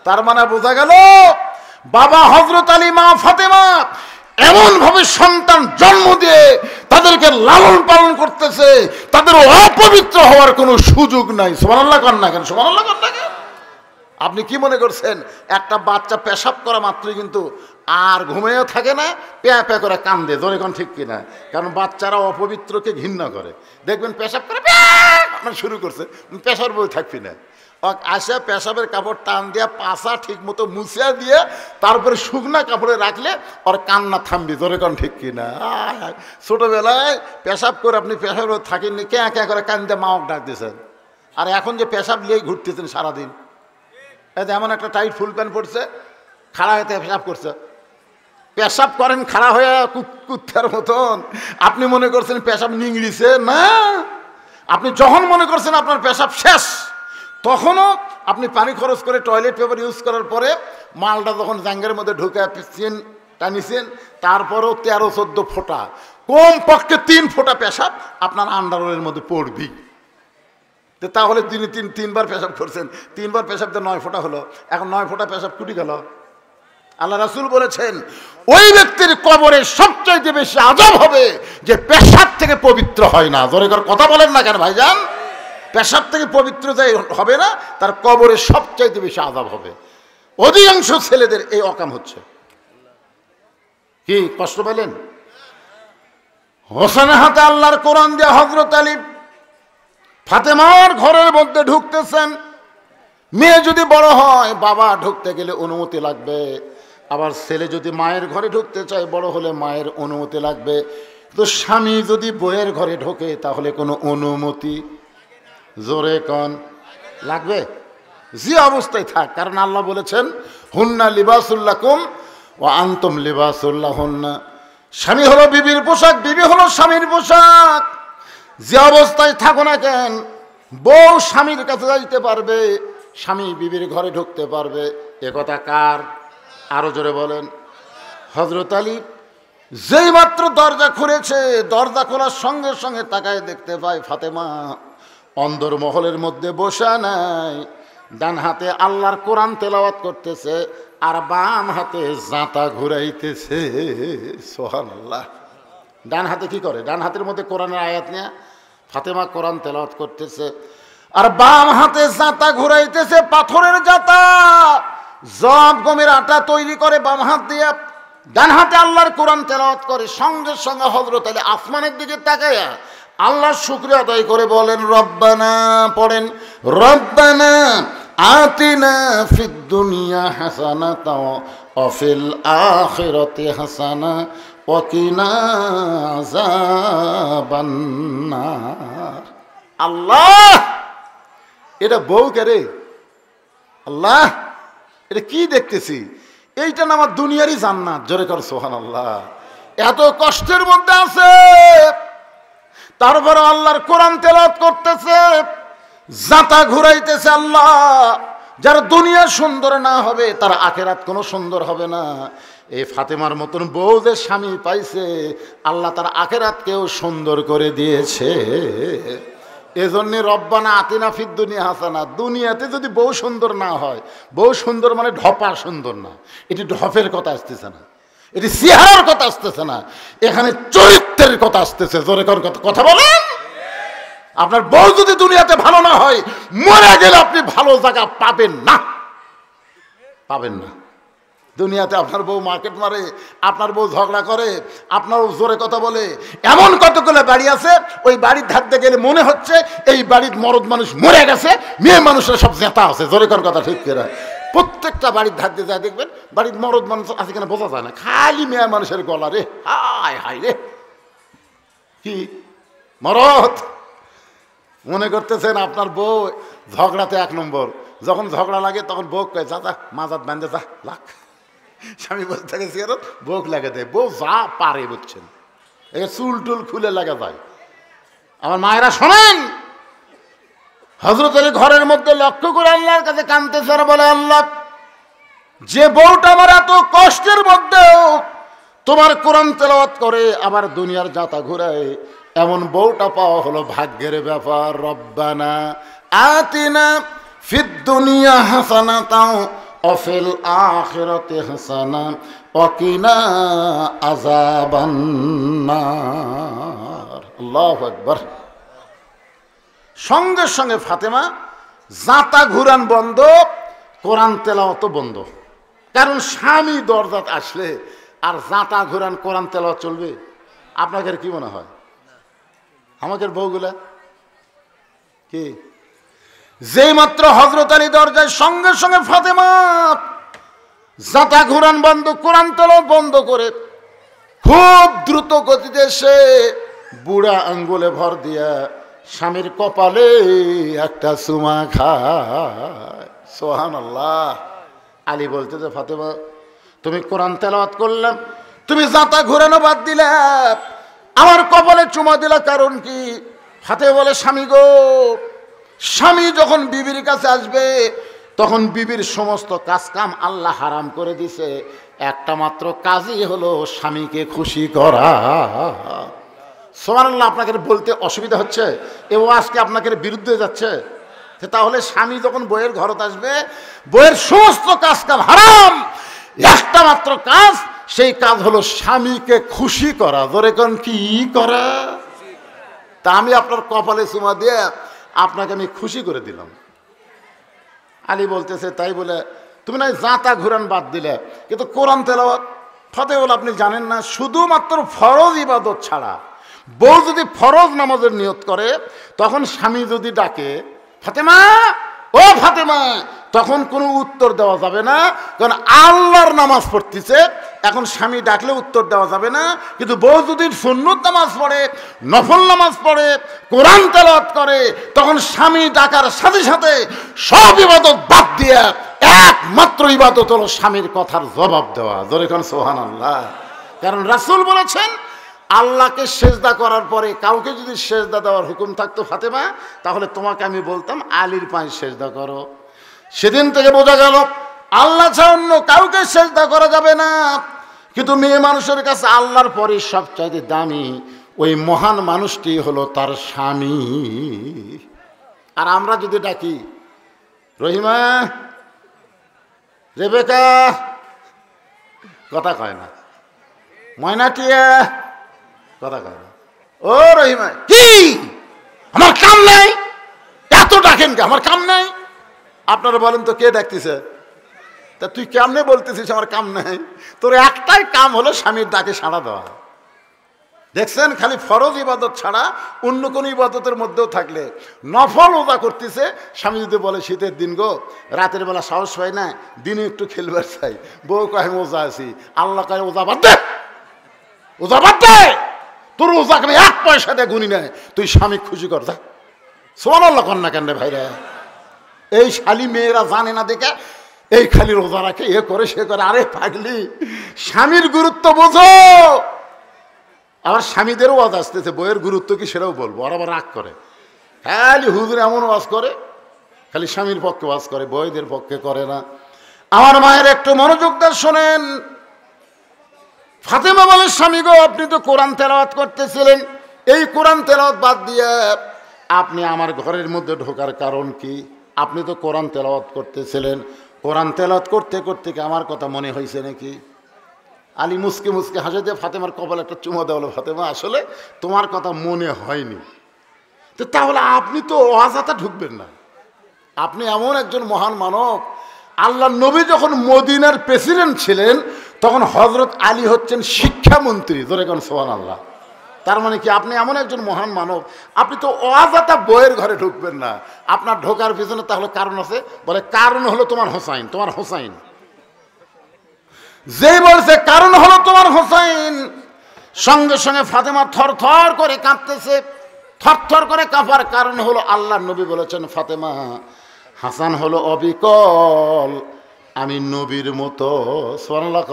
তার মানে বোঝা গেল বাবা হযরত আলী, মা ফাতেমা এমন ভাবে সন্তান জন্ম দিয়ে তাদেরকে লালন পালন করতেছে, তাদের অপবিত্র হওয়ার কোনো সুযোগ নাই। সুবহানাল্লাহ কর না কেন, সুবহানাল্লাহ কর না কেন? আপনি কি মনে করছেন একটা বাচ্চা পেশাব করা মাত্রই কিন্তু আর ঘুমিয়েও থাকে না, প্যা প্যা করে কান্দে, জোরে কোন ঠিক কিনা? কারণ বাচ্চারা অপবিত্রকে ঘৃণা করে। দেখবেন পেশাব করে শুরু করছে, পেশার বই থাকবি না, আসে পেশাবের কাপড় টান দিয়া পাশা ঠিক মতো মুছিয়া দিয়ে তারপরে শুকনা কাপড়ে রাখলে ওর কান্না থামবি, জোরে কোন ঠিক কিনা? ছোটবেলায় পেশাব করে আপনি পেশাব থাকেননি, ক্যাঁ ক্যাঁ করে কান্দে মাওক ডাক দিয়েছেন, আর এখন যে পেশাব নিয়েই ঘুরতেছেন সারাদিন, এতে এমন একটা টাইট ফুল প্যান্ট পড়ছে, খাড়া হতে পেশাব করছে, পেশাব করেন খাড়া হয়ে কুত্তার মতন। আপনি মনে করছেন পেশাব নিংড়িছে না, আপনি যখন মনে করছেন আপনার পেশাব শেষ, তখনও আপনি পানি খরচ করে টয়লেট পেপার ইউজ করার পরে মালটা যখন জাঙ্গের মধ্যে ঢুকে পিছিয়েন টানিছেন, তারপরেও 13-14 ফোঁটা, কমপক্ষে 3 ফোঁটা পেশাব আপনার আন্ডারওয়্যারের মধ্যে পড়বি। তাহলে তিনি 3 বার পেশাব করছেন, 3 বার পেশাব তো 9 ফোঁটা হলো, এখন 9 ফোঁটা পেশাব কুটি গেল। আল্লাহ রাসূল বলেছেন, ওই ব্যক্তির কবরে সবচাইতে বেশি আযাব হবে যে পেশাব থেকে পবিত্র হয় না। জোরে করে কথা বলেন না কেন ভাইজান? পেশাব থেকে পবিত্র যাই হবে না, তার কবরে সবচাইতে বেশি আযাব হবে। অধিকাংশ ছেলেদের এই অকাম হচ্ছে। কি কষ্ট পেলেন? হোসেনের হাতে আল্লাহর কোরআন দিয়ে হযরত আলী ফাতেমার ঘরের মধ্যে ঢুকতেছেন। মেয়ে যদি বড় হয়, বাবা ঢুকতে গেলে অনুমতি লাগবে, আবার ছেলে যদি মায়ের ঘরে ঢুকতে চায়, বড় হলে মায়ের অনুমতি লাগবে। তো স্বামী যদি বউয়ের ঘরে ঢোকে, তাহলে কোনো অনুমতি, জোরে কন, লাগবে? যে অবস্থায় থাক, কারণ আল্লাহ বলেছেন, হুন্না লিবাসুল লাকুম ওয়া আনতুম লিবাসুল লাহুন্না। স্বামী হলো বিবির পোশাক, বিবি হলো স্বামীর পোশাক। যে অবস্থায় থাকো না কেন, বউ স্বামীর কাছে যাইতে পারবে, স্বামী বিবির ঘরে ঢুকতে পারবে। একথা কার? আরো জোরে বলেন। হযরত আলী যেই মাত্র দরজা খুলেছে, দরজা খোলার সঙ্গে সঙ্গে তাকায় দেখতে পায় ফাতেমা অন্দর মহলের মধ্যে বসা নাই, ডান হাতে আল্লাহর কোরআন তেলাওয়াত করতেছে, আর বাম হাতে জাঁতা ঘুরাইতেছে। সুবহানাল্লাহ। ডান হাতে কি করে? ডান হাতের মধ্যে কোরআনের আয়াত নিয়ে ফাতেমা কোরআন তেলাওয়াত করতেছে, আর বাম হাতে জাঁতা ঘুরাইতেছে, পাথরের জাঁতা। জব গমের আটা তৈরি করে বাম হাত দিয়ে, ডান হাতে আল্লাহর কোরআন তেলাওয়াত করে। সঙ্গে সঙ্গে হযরত আলী আসমানের দিকে তাকায়া আল্লাহর শুকরিয়া আদায় করে বলেন, রব্বানা, পড়েন, রব্বানা আতিনা ফিদ দুনিয়া হাসানাতাও ওয়া ফিল আখিরাতি হাসানা ওয়া কিনা আযাবান নার। আল্লাহ, এটা বউ কে রে? আল্লাহ, এটা কি দেখতেছি? এইটা না আমার দুনিয়ারই জান্নাত। জোরে কর সুবহানাল্লাহ। এত কষ্টের মধ্যে আছে, তারপরে আল্লাহর কোরআন তেলাওয়াত করতেছে, জাতা ঘুরাইতেছে। আল্লাহ, যার দুনিয়া সুন্দর না হবে তার আখেরাত কোনো সুন্দর হবে না। এই ফাতেমার মতন বউ যে স্বামী পাইছে, আল্লাহ তার আখেরাতকেও সুন্দর করে দিয়েছে। এজন্য রব্বানা আতিনা ফিদ দুনিয়া হাসানা। দুনিয়াতে যদি বউ সুন্দর না হয়, বউ সুন্দর মানে ঢপা সুন্দর না, এটি ঢপের কথা আসতেছে না, এটি চেহারার কথা আসতেছে না, এখানে চরিত্রের কথা আসতেছে। জোরে কথা বলেন। আপনার বউ যদি দুনিয়াতে ভালো না হয়, মরে গেলে আপনি ভালো জায়গা পাবেন না, পাবেন না। দুনিয়াতে আপনার বউ মার্কেট মারে, আপনার বউ ঝগড়া করে, আপনার জোরে কথা বলে, এমন কতগুলো বাড়ি আছে ওই বাড়ির ধারতে গেলে মনে হচ্ছে এই বাড়ির মরদ মানুষ মরে গেছে, মেয়ে মানুষরা সব জেতা আছে। জোরে কথা ঠিক করে প্রত্যেকটা বাড়ির ধার দিয়ে যায় দেখবেন, বাড়ির মরদ মানুষ আছে কিনা বোঝা যায় না, খালি মেয়ে মানুষের গলা রে, হায় হায় রে, কি মরদ। মনে করতেছেন আপনার বউ ঝগড়াতে এক নম্বর, যখন ঝগড়া লাগে তখন বউ কয় যা যা মাজাত বান্ধে যা লাখ। স্বামী বসে থাকে সিয়ারত, বউ লাগে দেয়, বউ যা পারে বুঝছেন, চুল টুল খুলে লাগা যায়। আমার মায়েরা শোনেন, হযরত আলী ঘরের মধ্যে লক্ষ্য করে আল্লাহর কাছে কাঁদতেছে আর বলে, আল্লাহ, যে বউটা আমার এত কষ্টের মধ্যেও তোমার কোরআন তেলাওয়াত করে আবার দুনিয়ার জাতা ঘুরায়, এমন বউটা পাওয়া হলো ভাগ্যের ব্যাপার। রব্বানা আতিনা ফিদ দুনিয়া হাসানাতাও ওয়া ফিল আখিরাতি হাসানা ওয়া কিনা আযাবান নার। আল্লাহু আকবার। সঙ্গে সঙ্গে ফাতেমা জাতা ঘুরান বন্ধ, কোরআন তেলাওয়াত বন্ধ। কারণ স্বামী দরজাত আসলে আর জাতা ঘুরান কোরআন তেলাওয়াত চলবে? আপনাদের কি মনে হয়? আমাদের বউগুলা কি যেই মাত্র হযরত আলী দরজায়, সঙ্গে সঙ্গে ফাতেমা জাতা ঘুরান বন্ধ, কোরআন তেলাওয়াত বন্ধ করে খুব দ্রুত গতিতে সে বুড়া আঙ্গুলে ভর দিয়া স্বামীর কপালে একটা চুমা খায়। সুবহানাল্লাহ। আলী বলতে যে, ফাতেমা, তুমি কোরআন তেলাওয়াত করলাম, তুমি জাতা ঘুরানো বাদ দিলে, আমার কপালে চুমা দিলা, কারণ কি? ফাতেমা বলে, স্বামী গো, স্বামী যখন বিবির কাছে আসবে তখন বিবির সমস্ত কাজ কাম আল্লাহ হারাম করে দিছে, একটা মাত্র কাজই হলো স্বামীকে খুশি করা। সুবহানাল্লাহ। আপনাকে বলতে অসুবিধা হচ্ছে, এ আজকে আপনাকে বিরুদ্ধে যাচ্ছে। তাহলে স্বামী যখন বইয়ের ঘরত আসবে, বইয়ের সমস্ত কাজ কাম হারাম, একটা মাত্র কাজ, সেই কাজ হলো স্বামীকে খুশি করা। ধরে কোন কি করা? তা আমি আপনার কপালে চুমা দিয়ে আপনাকে আমি খুশি করে দিলাম। আলী বলতেছে, তাই বলে তুমি না জাতা ঘুরান বাদ দিলে, কিন্তু কোরআন তেলাওয়াত? ফাতেমা বলে, আপনি জানেন না, শুধুমাত্র ফরজ ইবাদত ছাড়া বউ যদি ফরজ নামাজের নিয়ত করে, তখন স্বামী যদি ডাকে, ফাতেমা, ও ফাতেমা, তখন কোনো উত্তর দেওয়া যাবে না, কারণ আল্লাহর নামাজ পড়তেছে। এখন স্বামী ডাকলে উত্তর দেওয়া যাবে না। কিন্তু বউ যদি সুন্নত নামাজ পড়ে, নফল নামাজ পড়ে, কোরআন তেলাওয়াত করে, তখন স্বামী ডাকার সাথে সাথে সব ইবাদত বাদ দিয়ে একমাত্র ইবাদত হলো স্বামীর কথার জবাব দেওয়া। জোরে কোন সুবহানাল্লাহ। কারণ রাসূল বলেছেন, আল্লাহকে সেজদা করার পরে কাউকে যদি সেজদা দেওয়ার হুকুম থাকতো ফাতেমা, তাহলে তোমাকে আমি বলতাম আলীর পায়ে সেজদা করো। সেদিন থেকে বোঝা গেল আল্লাহ ছাড়া অন্য কাউকে সেজদা করা যাবে না। কিন্তু মেয়ে মানুষের কাছে আল্লাহর পরে সবচাইতে দামি ওই মহান মানুষটি হলো তার স্বামী। আর আমরা যদি ডাকি, রহিমা, রেবেকা, কথা কয় না, ময়নাটিয়া, কথা কয় না, ও রহিমা, কি আমার কাম নাই, এত ডাকেন কে? আমার কাম নাই। আপনারা বলেন তো, কে ডাকতেছে? তা তুই কেমনে বলতেছিস আমার কাম নাই? তোর একটাই কাম হলো স্বামীর ডাকে সাড়া দেওয়া। দেখছেন, খালি ফরজ ইবাদত ছাড়া অন্য কোনো ইবাদতের মধ্যেও থাকলে নফল ওজা করতেছে, স্বামী যদি বলে শীতের দিন গো, রাতের বেলা সাহস পাই না, দিনে একটু খেলবার চাই, বউ কয় আমি ওজা আছি, আল্লাহ কয় ওজা বাদ দে, ওজা বাদ দে, তোর ওজাকে আমি এক পয়সা দিয়ে গুনি নেয়, তুই স্বামী খুশি কর, যা। সুবহানাল্লাহ কর না কেন রে ভাইরা? এই শালি মেয়েরা জানে না দেখে এই খালি রোজা রাখে, এ করে সে করে। আরে পাগলি, স্বামীর গুরুত্ব বোঝো। আবার স্বামীদেরও ওয়াজ আসতেছে, বইয়ের গুরুত্ব কি সেটাও বলবো। আর আবার রাগ করে, খালি হুজুর এমন ওয়াজ করে, খালি স্বামীর পক্ষে ওয়াজ করে, বইদের পক্ষে করে না। আমার মায়ের একটু মনোযোগ দিয়ে শোনেন। ফাতেমা বলে, স্বামী গো, আপনি তো কোরআন তেলাওয়াত করতেছিলেন, এই কোরআন তেলাওয়াত বাদ দিয়ে আপনি আমার ঘরের মধ্যে ঢোকার কারণ কি? আপনি তো কোরআন তেলাওয়াত করতেছিলেন, কোরআন তেলাওয়াত করতে করতে কি আমার কথা মনে হয়েছে নাকি? আলী মুসকে মুসকে হাসে দিয়ে ফাতেমার কপালে একটা চুমা দেওয়া হলো, ফাতেমা আসলে তোমার কথা মনে হয়নি। তো তাহলে আপনি তো অজাতা ঢুকবেন না। আপনি এমন একজন মহান মানব, আল্লাহ নবী যখন মদিনার প্রেসিডেন্ট ছিলেন তখন হযরত আলী হচ্ছেন শিক্ষামন্ত্রী। ধরে কোন সুবহানাল্লাহ। তার মানে কি আপনি এমন একজন মহান মানব, আপনি তো অজাতা বইয়ের ঘরে ঢুকবেন না। আপনার ঢোকার পিছনে তাহলে কারণ আছে। বলে কারণ হলো তোমার হোসাইন, তোমার হোসাইন। যেই বলছে কারণ হলো তোমার হোসাইন, সঙ্গে সঙ্গে ফাতেমা থর থর করে কাঁপতেছে। থর থর করে কাঁপার কারণ হলো আল্লাহ নবী বলেছেন, ফাতেমা, হাসান হলো অবিকল, আমি নবীর মতো। সুবহানাল্লাহ।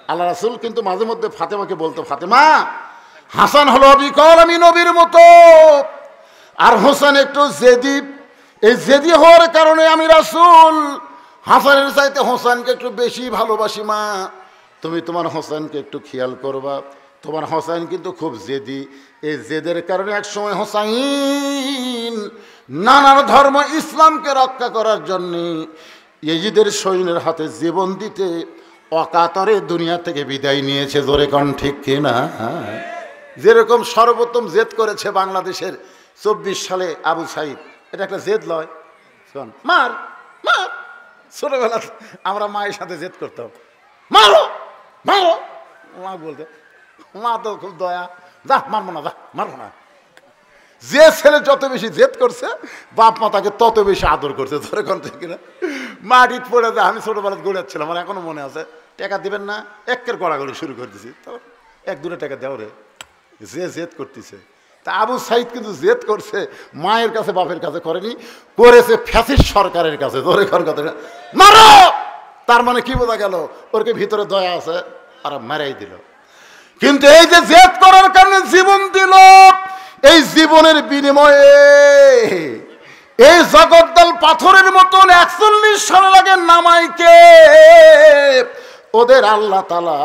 আল্লাহ রাসূল কিন্তু মাঝে মধ্যে ফাতেমাকে বলতো, ফাতেমা, হাসান হলো অবিকল, আমি নবীর মতো। আর হোসেন একটু জেদি, এই জেদি হওয়ার কারণে আমি রাসূল হাসানের চাইতে হোসেনকে একটু বেশি ভালোবাসি। মা, তুমি তোমার হোসেনকে একটু খেয়াল করবা, তোমার হোসেন কিন্তু খুব জেদি। এই জেদের কারণে একসময় হোসাইন নানান ধর্ম ইসলামকে রক্ষা করার জন্যে ইয়েজিদের সৈন্যের হাতে জীবন দিতে অকাতরে দুনিয়া থেকে বিদায় নিয়েছে। জোরে কন ঠিক কিনা? যেরকম সর্বপ্রথম জেদ করেছে বাংলাদেশের 24 সালে আবু সাইদ, এটা একটা জেদ লয়। শোন, মার মার। ছোটবেলা আমরা মায়ের সাথে জেদ করতাম, মারো মারো। মা বলতে, মা তো খুব দয়া, যা মারবো না, যা মারবো না। যে ছেলে যত বেশি জেদ করছে বাপ মা তাকে তত বেশি আদর করছে। ধরে কোন ঠিক কিনা? মাটিত পড়ে যায়। আমি ছোটবেলায় গড়াচ্ছিলাম, আমার এখনো মনে আছে। টাকা দিবেন না, একের গড়াগড়ি শুরু করে দিছি। তো 1-2 টাকা দেও রে, যে জেদ করতেছে। তা আবু সাইদ কিন্তু জেদ করছে মায়ের কাছে, বাপের কাছে করেনি, করেছে ফ্যাসিস্ট সরকারের কাছে। ধরে কর কথা, মারো। তার মানে কি বোঝা গেল? ওরকে ভিতরে দয়া আছে, আর মারাই দিল। কিন্তু এই যে জেদ করার কারণে জীবন দিল, এই জীবনের বিনিময়ে এই জগদ্দল পাথরের মতন 41 সাল লাগে নামাইকে ওদের আল্লাহ তাআলা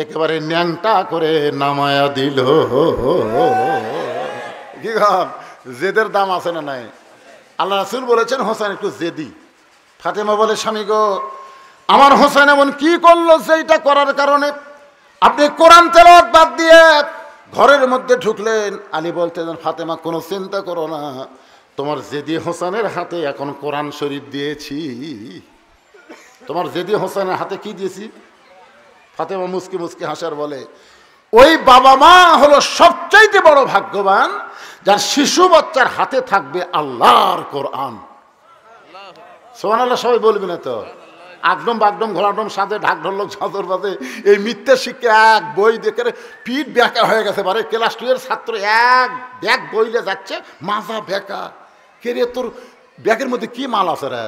একেবারে ন্যাংটা করে নামায়া দিল। কি গান, জেদের দাম আছে না নাই? আল্লাহ রাসূল বলেছেন হোসেন একটু জেদি। ফাতেমা বলে, স্বামী গো, আমার হোসেন এমন কি করলো যেটা করার কারণে আপনি কোরআন তেলাওয়াত বাদ দিয়ে ঘরের মধ্যে ঢুকলেন? আলী বলতেন, ফাতেমা, কোনো চিন্তা করো না, তোমার জেদি হোসেনের হাতে এখন কোরআন শরীফ দিয়েছি। তোমার জেদি হোসেনের হাতে কি দিয়েছি? ফাতেমা মুসকি মুসকি হাসার বলে, ওই বাবা মা হলো সবচাইতে বড় ভাগ্যবান যার শিশু বাচ্চার হাতে থাকবে আল্লাহর কোরআন। সুবহানাল্লাহ। সবাই বলবি না তো? আগডম বাগডম ঘোড়াডম সাথে ঢাক ঢোলক ঝাঁঝর বাজে এই মিথ্যে শিক্ষা এক বই দেখে পিঠ ব্যাকা হয়ে গেছে। বারে ক্লাস 2 এর ছাত্র এক ব্যাগ বইলে যাচ্ছে, মাজা ব্যাকা। কে রে, তোর ব্যাগের মধ্যে কি মাল আছে রে?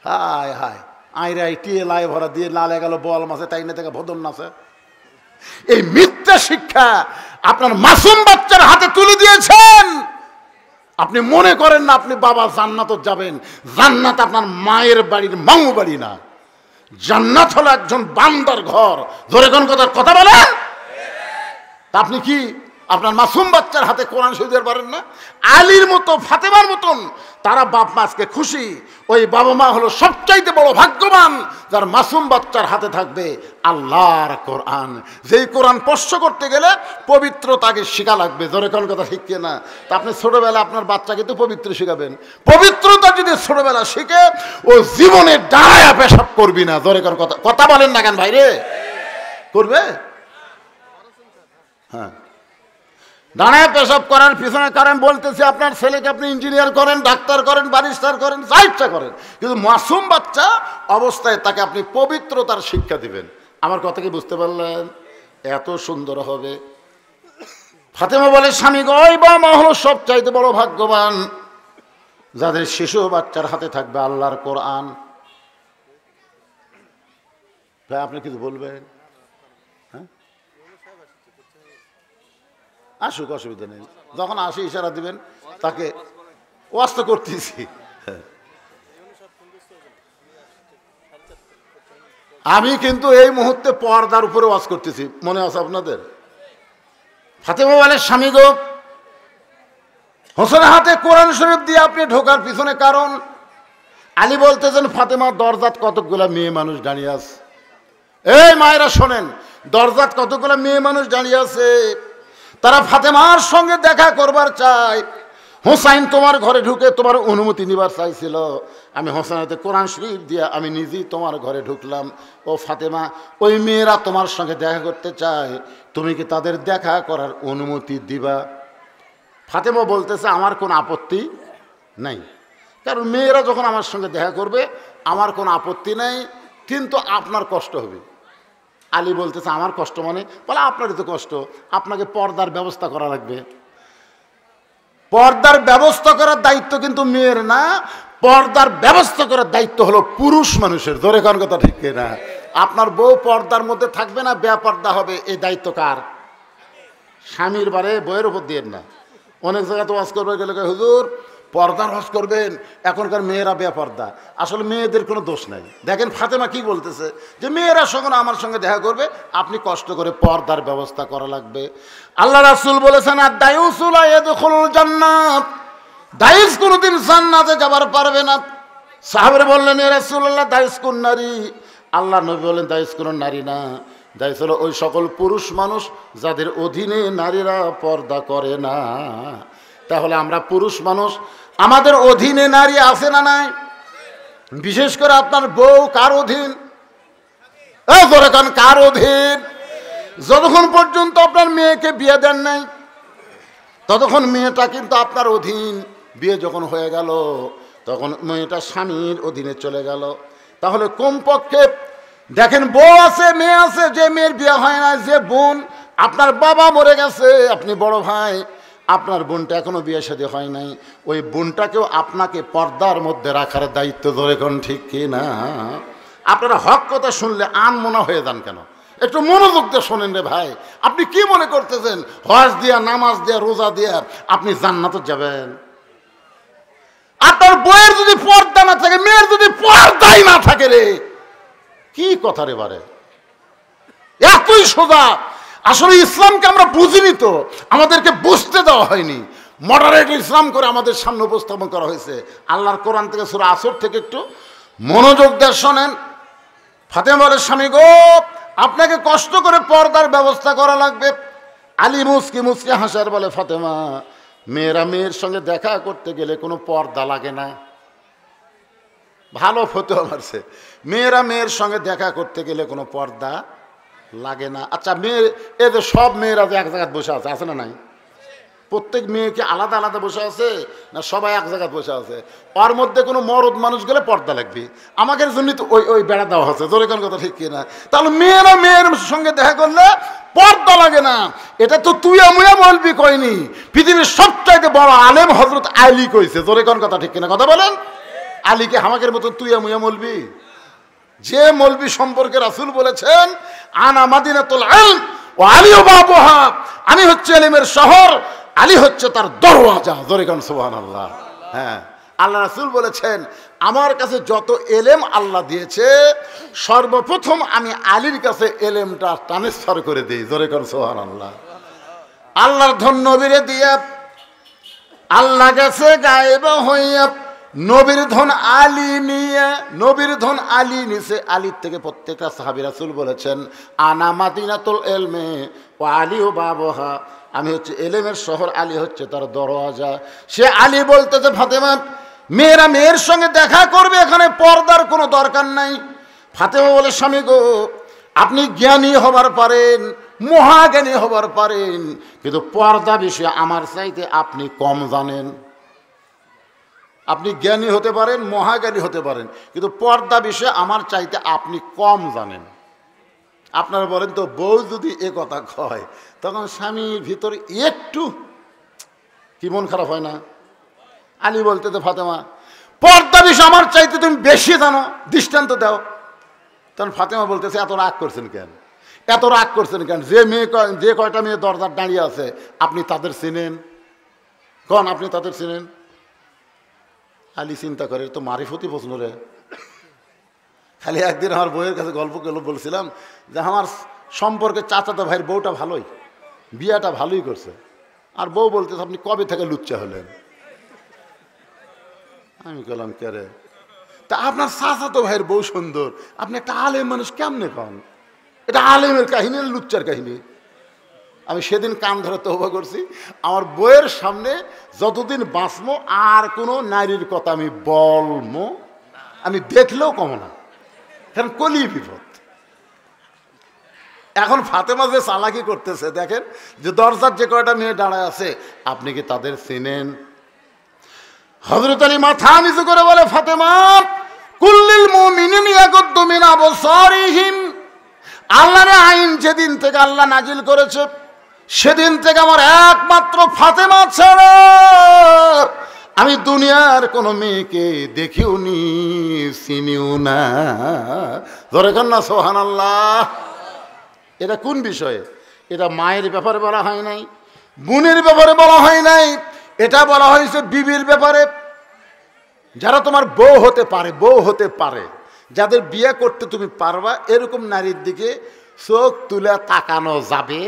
হায় হায়, আইরাই টিয়ে লাই ভরা দিয়ে লালে গেল বল মাছে, তাই না থেকে ভদন নাচে। এই মিথ্যা শিক্ষা আপনার মাসুম বাচ্চার হাতে তুলে দিয়েছেন। আপনি মনে করেন না আপনি বাবা জান্নাত যাবেন। জান্নাত আপনার মায়ের বাড়ির মামু বাড়ি না, জান্নাত হলো একজন বান্দার ঘর। ধরে কোন কথা বলেন? তা আপনি কি আপনার মাসুম বাচ্চার হাতে কোরআন শরীফ দিতে পারেন না? আলীর মতো, ফাতেমার মতন তারা বাপ মা আজকে খুশি। ওই বাবা মা হলো সবচাইতে বড় ভাগ্যবান যার মাসুম বাচ্চার হাতে থাকবে আল্লাহর কোরআন। যেই কোরআন স্পর্শ করতে গেলে পবিত্রতাকে শিখা লাগবে। ধরে কোন কথা ঠিক না? তা আপনি ছোটবেলা আপনার বাচ্চাকে তো পবিত্র শিখাবেন। পবিত্রতা যদি ছোটবেলা শিখে, ও জীবনে দাঁড়ায়া পেশাব করবি না। ধরে কোন কথা বলেন না কেন ভাইরে? করবে? হ্যাঁ, দাঁড়ায় পেশাব করার পিছনে কারণ বলতেছি, আপনার ছেলেকে আপনি ইঞ্জিনিয়ার করেন, ডাক্তার করেন, ব্যারিস্টার করেন, যা ইচ্ছা করেন, কিন্তু মাসুম বাচ্চা অবস্থায় তাকে আপনি পবিত্রতার শিক্ষা দিবেন। আমার কথা কি বুঝতে পারলেন? এত সুন্দর হবে। ফাতেমা বলে, স্বামী গো, ওই বাবা মা হলো সবচাইতে বড় ভাগ্যবান যাদের শিশু বাচ্চার হাতে থাকবে আল্লাহর কোরআন। ভাই আপনি কিছু বলবেন? হ্যাঁ, আসুক, অসুবিধা নেই। যখন আসে ইশারা দিবেন তাকে। ওয়াজ তো করতেছি। আমি কিন্তু এই মুহূর্তে পর্দার উপরে ওয়াজ করতেছি, মনে আছে আপনাদের? ফাতেমা বলে, স্বামী গো, হোসেনের হাতে কোরআন শরীফ দিয়ে আপনি ঢোকার পিছনে কারণ? আলী বলতেছেন, ফাতেমা, দরজাত কতকগুলা মেয়ে মানুষ দাঁড়িয়ে আছে। এই মায়েরা শোনেন, দরজাত কতগুলা মেয়ে মানুষ দাঁড়িয়ে আছে, তারা ফাতেমার সঙ্গে দেখা করবার চায়। হোসাইন তোমার ঘরে ঢুকে তোমার অনুমতি নিবার চাইছিল, আমি হোসেনের কোরআন শরীফ দিয়ে আমি নিজেই তোমার ঘরে ঢুকলাম। ও ফাতেমা, ওই মেয়েরা তোমার সঙ্গে দেখা করতে চায়, তুমি কি তাদের দেখা করার অনুমতি দিবা? ফাতেমা বলতেছে, আমার কোনো আপত্তি নাই, কারণ মেয়েরা যখন আমার সঙ্গে দেখা করবে আমার কোনো আপত্তি নাই, কিন্তু আপনার কষ্ট হবে। আলী বলতেছে, আমার কষ্ট মানে? বলে, আপনারই তো কষ্ট, আপনাকে পর্দার ব্যবস্থা করা লাগবে। পর্দার ব্যবস্থা করার দায়িত্ব কিন্তু মেয়ের না, পর্দার ব্যবস্থা করার দায়িত্ব হলো পুরুষ মানুষের। ধরে কোন কথা ঠিক না? আপনার বউ পর্দার মধ্যে থাকবে না, বেপর্দা হবে, এই দায়িত্ব কার? স্বামীর। বারে বইয়ের উপর দিয়ে না। অনেক জায়গায় তো ওয়াজ করবে গেলে, হুজুর পর্দার ওয়াজ করবেন, এখনকার মেয়েরা বেপর্দা। আসলে মেয়েদের কোনো দোষ নাই। দেখেন ফাতেমা কি বলতেছে, যে মেয়েরা যখন আমার সঙ্গে দেখা করবে আপনি কষ্ট করে পর্দার ব্যবস্থা করা লাগবে। আল্লাহ রাসূল বলেছেন, আর দায়ুসুল ইয়াদখুলুল জান্নাত, দায়ুস কোনোদিন জান্নাতে যাবার পারবে না। সাহাবারা বললেন, ইয়া রাসূলুল্লাহ, দায়ুস কোন নারী? আল্লাহ নবী বলেন, দায়ুস কোন নারী না, দায়ুস হলো ওই সকল পুরুষ মানুষ যাদের অধীনে নারীরা পর্দা করে না। তাহলে আমরা পুরুষ মানুষ, আমাদের অধীনে নারী আছে না নাই? বিশেষ করে আপনার বউ কার অধীন? কার অধীন? যতক্ষণ পর্যন্ত আপনার মেয়েকে বিয়ে দেন নাই ততক্ষণ মেয়েটা কিন্তু আপনার অধীন। বিয়ে যখন হয়ে গেল তখন মেয়েটা স্বামীর অধীনে চলে গেল। তাহলে কমপক্ষে দেখেন, বউ আছে, মেয়ে আছে, যে মেয়ের বিয়ে হয় না, যে বোন, আপনার বাবা মরে গেছে, আপনি বড় ভাই, আপনার বোনটা এখনো বিয়ে শাদী হয় নাই, ওই বোনটাকেও আপনাকে পর্দার মধ্যে রাখার দায়িত্ব। ধরে কোন ঠিক কি না? আপনারা হক কথা শুনলে আনমনা হয়ে যান কেন? একটু মনোযোগ দিয়ে শোনেন রে ভাই। আপনি কি মনে করতেছেন হজ দিয়া, নামাজ দিয়া, রোজা দিয়া আপনি জান্নাতে যাবেন? আপনার বইয়ের যদি পর্দা না থাকে, মেয়ের যদি পর্দাই না থাকে, রে কি কথা রে বারে? এতই সোজা। আসলে ইসলামকে আমরা বুঝিনি, তো আমাদেরকে বুঝতে দেওয়া হয়নি। মডারেট ইসলাম করে আমাদের সামনে উপস্থাপন করা হয়েছে। আল্লাহর কোরআন থেকে সূরা আসর থেকে একটু মনোযোগ দিয়ে শোনেন। ফাতেমা বলে, স্বামী গো, আপনাকে কষ্ট করে পর্দার ব্যবস্থা করা লাগবে। আলী মুসকি মুসকি হাসার বলে, ফাতেমা, মেয়েরা মেয়ের সঙ্গে দেখা করতে গেলে কোনো পর্দা লাগে না। ভালো ফতোয়া মারছে, মেয়েরা মেয়ের সঙ্গে দেখা করতে গেলে কোনো পর্দা লাগে না। আচ্ছা, মেয়ে, এদের সব মেয়েরা যে এক জায়গায় বসে আছে, আছে না নাই? প্রত্যেক মেয়েকে আলাদা আলাদা বসে আছে না সবাই এক জায়গায় বসে আছে? ওর মধ্যে কোনো মরদ মানুষ গেলে পর্দা লাগবে। আমাদের জন্য তো ওই ওই বেড়া দেওয়া হচ্ছে। তোর কোন কথা ঠিক কিনা? তাহলে মেয়েরা মেয়ের সঙ্গে দেখা করলে পর্দা লাগে না, এটা তো তুই মুয়া বলবি কইনি, পৃথিবীর সবচাইতে বড় আলেম হযরত আলী কইছে। তোর কোন কথা ঠিক কিনা? কথা বলেন। আলীকে হামাকের মতন তুই মুয়া বলবি? যে মৌলবি সম্পর্কে রাসূল বলেছেন, আনা মাদিনাতুল ইলম ওয়া আলিউ বাবুহা, আমি হচ্ছে ইলমের শহর, আলী হচ্ছে তার দরওয়াজা। জোরে কান সুবহানাল্লাহ। হ্যাঁ, আল্লাহ রাসূল বলেছেন, আমার কাছে যত এলেম আল্লাহ দিয়েছে সর্বপ্রথম আমি আলীর কাছে এলেমটা ট্রান্সফার করে দিই। জোরে কান সুবহানাল্লাহ। আল্লাহর ধন নবীরে দিয়া আল্লাহ গেছে গায়েব হইয়া, নবীর ধন আলী নিয়ে, নবীর ধন আলী নিছে। আলীর থেকে প্রত্যেকটা সাহাবী রাসূল বলেছেন, আনা মাদিনাতুল ইলমি ওয়া আলিউ বাবুহা, আমি হচ্ছে এলেমের শহর, আলী হচ্ছে তার দরওয়াজা। সে আলী বলতেছে, ফাতেমা, মেয়েরা মেয়ের সঙ্গে দেখা করবে, এখানে পর্দার কোনো দরকার নাই। ফাতেমা বলে, স্বামী গো, আপনি জ্ঞানী হবার পারেন, মহাজ্ঞানী হবার পারেন, কিন্তু পর্দা বিষয়ে আমার চাইতে আপনি কম জানেন। আপনি জ্ঞানী হতে পারেন, মহাজ্ঞানী হতে পারেন, কিন্তু পর্দা বিষয়ে আমার চাইতে আপনি কম জানেন। আপনারা বলেন তো, বউ যদি এ কথা কয় তখন স্বামীর ভিতরে একটু কি মন খারাপ হয় না? আলী বলতেছে ফাতেমা পর্দা বিষয় আমার চাইতে তুমি বেশি জানো, দৃষ্টান্ত দাও। তখন ফাতেমা বলতেছে এত রাগ করছেন কেন, এত রাগ করছেন কেন? যে কয়টা মেয়ে দরজার দাঁড়িয়ে আছে আপনি তাদের চিনেন? কন আপনি তাদের চিনেন? আলী চিন্তা করে তো মারিফতি প্রশ্ন রে। খালি একদিন আমার বইয়ের কাছে গল্প বলছিলাম যে আমার সম্পর্কে চাচাতো ভাইয়ের বউটা ভালোই, বিয়াটা ভালোই করছে। আর বউ বলতেছে আপনি কবে থেকে লুচ্চা হলেন? আমি বললাম কে রে? তা আপনার চাচাতো ভাইয়ের বউ সুন্দর, আপনি একটা আলেম মানুষ কেমনে পান? এটা আলেমের কাহিনী, লুচ্চার কাহিনী। আমি সেদিন কান ধরে তওবা করছি, আমার বইয়ের সামনে যতদিন বাঁচবো আর কোনো নারীর কথা আমি বলবো, আমি দেখলেও কমো না, কারণ কলি বিপদ। এখন ফাতেমা যে চালাকি করতেছে দেখেন, যে দরজার যে কয়টা মেয়ে দাঁড়ায় আছে আপনি কি তাদের চেনেন? হযরত আলী মাথা নিচু করে বলে ফাতেমা কুল্লিল মুমিনিনা ইয়াগুদ্দু মিন আবসারিহিম, আল্লাহর আইন যেদিন থেকে আল্লাহ নাজিল করেছে সেদিন থেকে আমার একমাত্র ফাতেমা ছাড়া আমি দুনিয়ার কোনো মেয়েকে দেখিও নি, চিনিও না। ধরে কন না সুবহানাল্লাহ। এটা কোন বিষয়ে? এটা মায়ের ব্যাপারে বলা হয় নাই, বোনের ব্যাপারে বলা হয় নাই, এটা বলা হয়েছে বিবির ব্যাপারে। যারা তোমার বউ হতে পারে, বউ হতে পারে, যাদের বিয়ে করতে তুমি পারবা, এরকম নারীর দিকে চোখ তুলে তাকানো যাবে।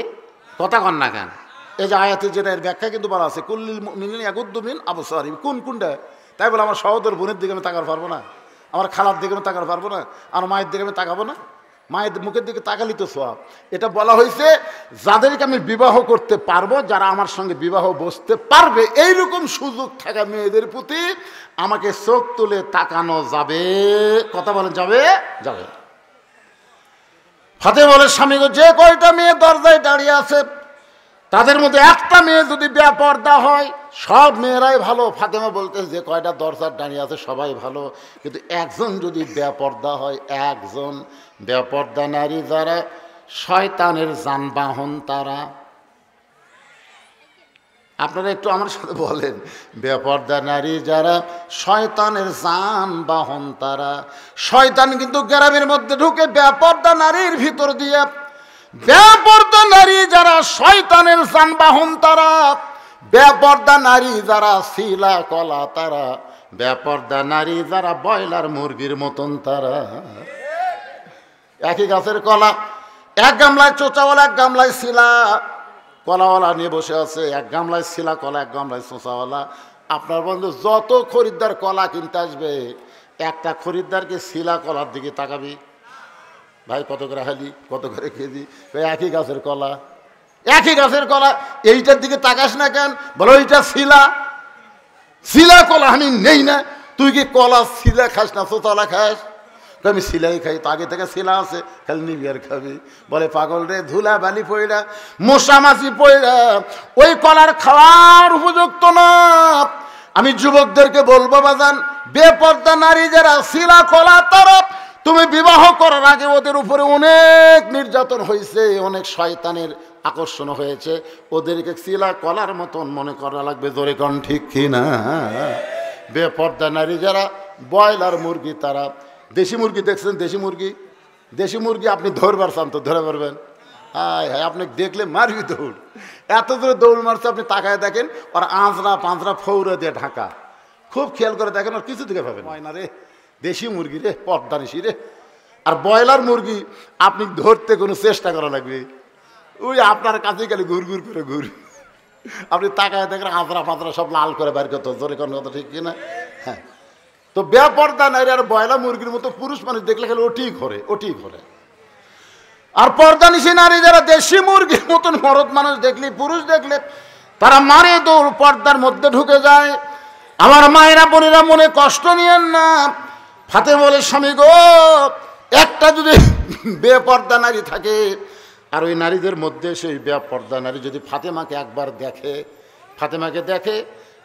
কথা কন না কেন? এই যে আয়াতে যেটা এর ব্যাখ্যা কিন্তু বলা আছে কুল্লিল মুমিনিনা ইয়াগুদ্দু মিন আবসারিহিম। কোনটা? তাই বলে আমার সহোদর বোনের দিকে আমি তাকার পারবো না, আমার খালার দিকে আমি তাকার পারবো না, আমার মায়ের দিকে আমি তাকাবো না? মায়ের মুখের দিকে তাকালি তো সওয়াব। এটা বলা হয়েছে যাদেরকে আমি বিবাহ করতে পারবো, যারা আমার সঙ্গে বিবাহ বসতে পারবে, এইরকম সুযোগ থাকা মেয়েদের প্রতি আমাকে চোখ তুলে তাকানো যাবে। কথা বলেন যাবে? যাবে। ফাতেমা বলে স্বামী গো, যে কয়টা মেয়ে দরজায় দাঁড়িয়ে আছে তাদের মধ্যে একটা মেয়ে যদি বেপর্দা হয় সব মেয়েরাই ভালো। ফাতেমা বলতে যে কয়টা দরজার দাঁড়িয়ে আছে সবাই ভালো, কিন্তু একজন যদি বেপর্দা হয়, একজন বেপর্দা নারী যারা শয়তানের যানবাহন তারা। আপনারা একটু আমার সাথে বলেন, বেপর্দা নারী যারা শয়তানের যানবাহন তারা। শয়তান কিন্তু গ্রামের মধ্যে ঢুকে বেপর্দা নারীর ভিতর দিয়ে। বেপর্দা নারী যারা শয়তানের যানবাহন তারা, বেপর্দা নারী যারা শিলা কলা তারা, বেপর্দা নারী যারা ব্রয়লার মুরগির মতন তারা। একই গাছের কলা, এক গামলায় চোচাওয়ালা, এক গামলায় শিলা কলাওয়ালা নিয়ে বসে আছে, এক গামলায় শিলা কলা, এক গামলায় চোচাওয়ালা। আপনার বন্ধু যত খরিদ্দার কলা কিনতে আসবে, একটা খরিদ্দারকে শিলা কলার দিকে তাকাবি, ভাই কত করে হালি, কত করে কেজি? একই গাছের কলা, একই গাছের কলা, এইটার দিকে তাকাস না কেন? বলো এইটা শিলা, শিলা কলা আমি নেই না। তুই কি কলা শিলা খাস না চোতলা খাস? আমি শিলাই খাই, তো আগে থেকে শিলা আছে, খালি নিবিয়ার খাবি। বলে পাগল রে, ধুলা বালি পয়রা, মশা মাছি পয়রা ওই কলার খাওয়ার উপযুক্ত না। আমি যুবকদেরকে বলবো বাজান, বেপর্দা নারী যারা শিলা কলা তারা, তুমি বিবাহ করার আগে ওদের উপরে অনেক নির্যাতন হয়েছে, অনেক শয়তানের আকর্ষণ হয়েছে, ওদেরকে শিলা কলার মতন মনে করা লাগবে। জোরে কন ঠিক কিনা? বেপর্দা নারী যারা ব্রয়লার মুরগি তারা। দেশি মুরগি দেখছেন? দেশি মুরগি, দেশি মুরগি আপনি ধরবার চান তো ধরে পারবেন? হায় হায়, আপনি দেখলে মারবি দৌড়, এত দূরে দৌড় মারছে। আপনি তাকায় দেখেন, ওর আঁচড়া পাঁচড়া ফৌরে দিয়ে ঢাকা, খুব খেয়াল করে দেখেন, ওর কিছু দিকে পাবেন না রে। দেশি মুরগি রে, পর্দা নিশি রে। আর ব্রয়লার মুরগি আপনি ধরতে কোনো চেষ্টা করা লাগবে, ওই আপনার কাছে গেলে ঘুর ঘুর করে ঘুর, আপনি তাকায় দেখেন আঁচড়া পাঁচড়া সব লাল করে বের করতে। জোরে কোন কথা ঠিক কিনা? হ্যাঁ। তো বেপর্দা নারী আর ব্রয়লার মুরগির মতো পুরুষ মানুষ দেখলে খালি ওটি ঘরে, ওটি ঘরে। আর পর্দা নিশি নারী যারা দেশি মুরগির মতন মরদ মানুষ দেখলে, পুরুষ দেখলে তারা মারে দৌড়, পর্দার মধ্যে ঢুকে যায়। আমার মায়েরা বোনেরা মনে কষ্ট নিয়েন না। ফাতেমা বলে স্বামী গো, একটা যদি বেপর্দা নারী থাকে, আর ওই নারীদের মধ্যে সেই বেপর্দা নারী যদি ফাতেমাকে একবার দেখে, ফাতেমাকে দেখে,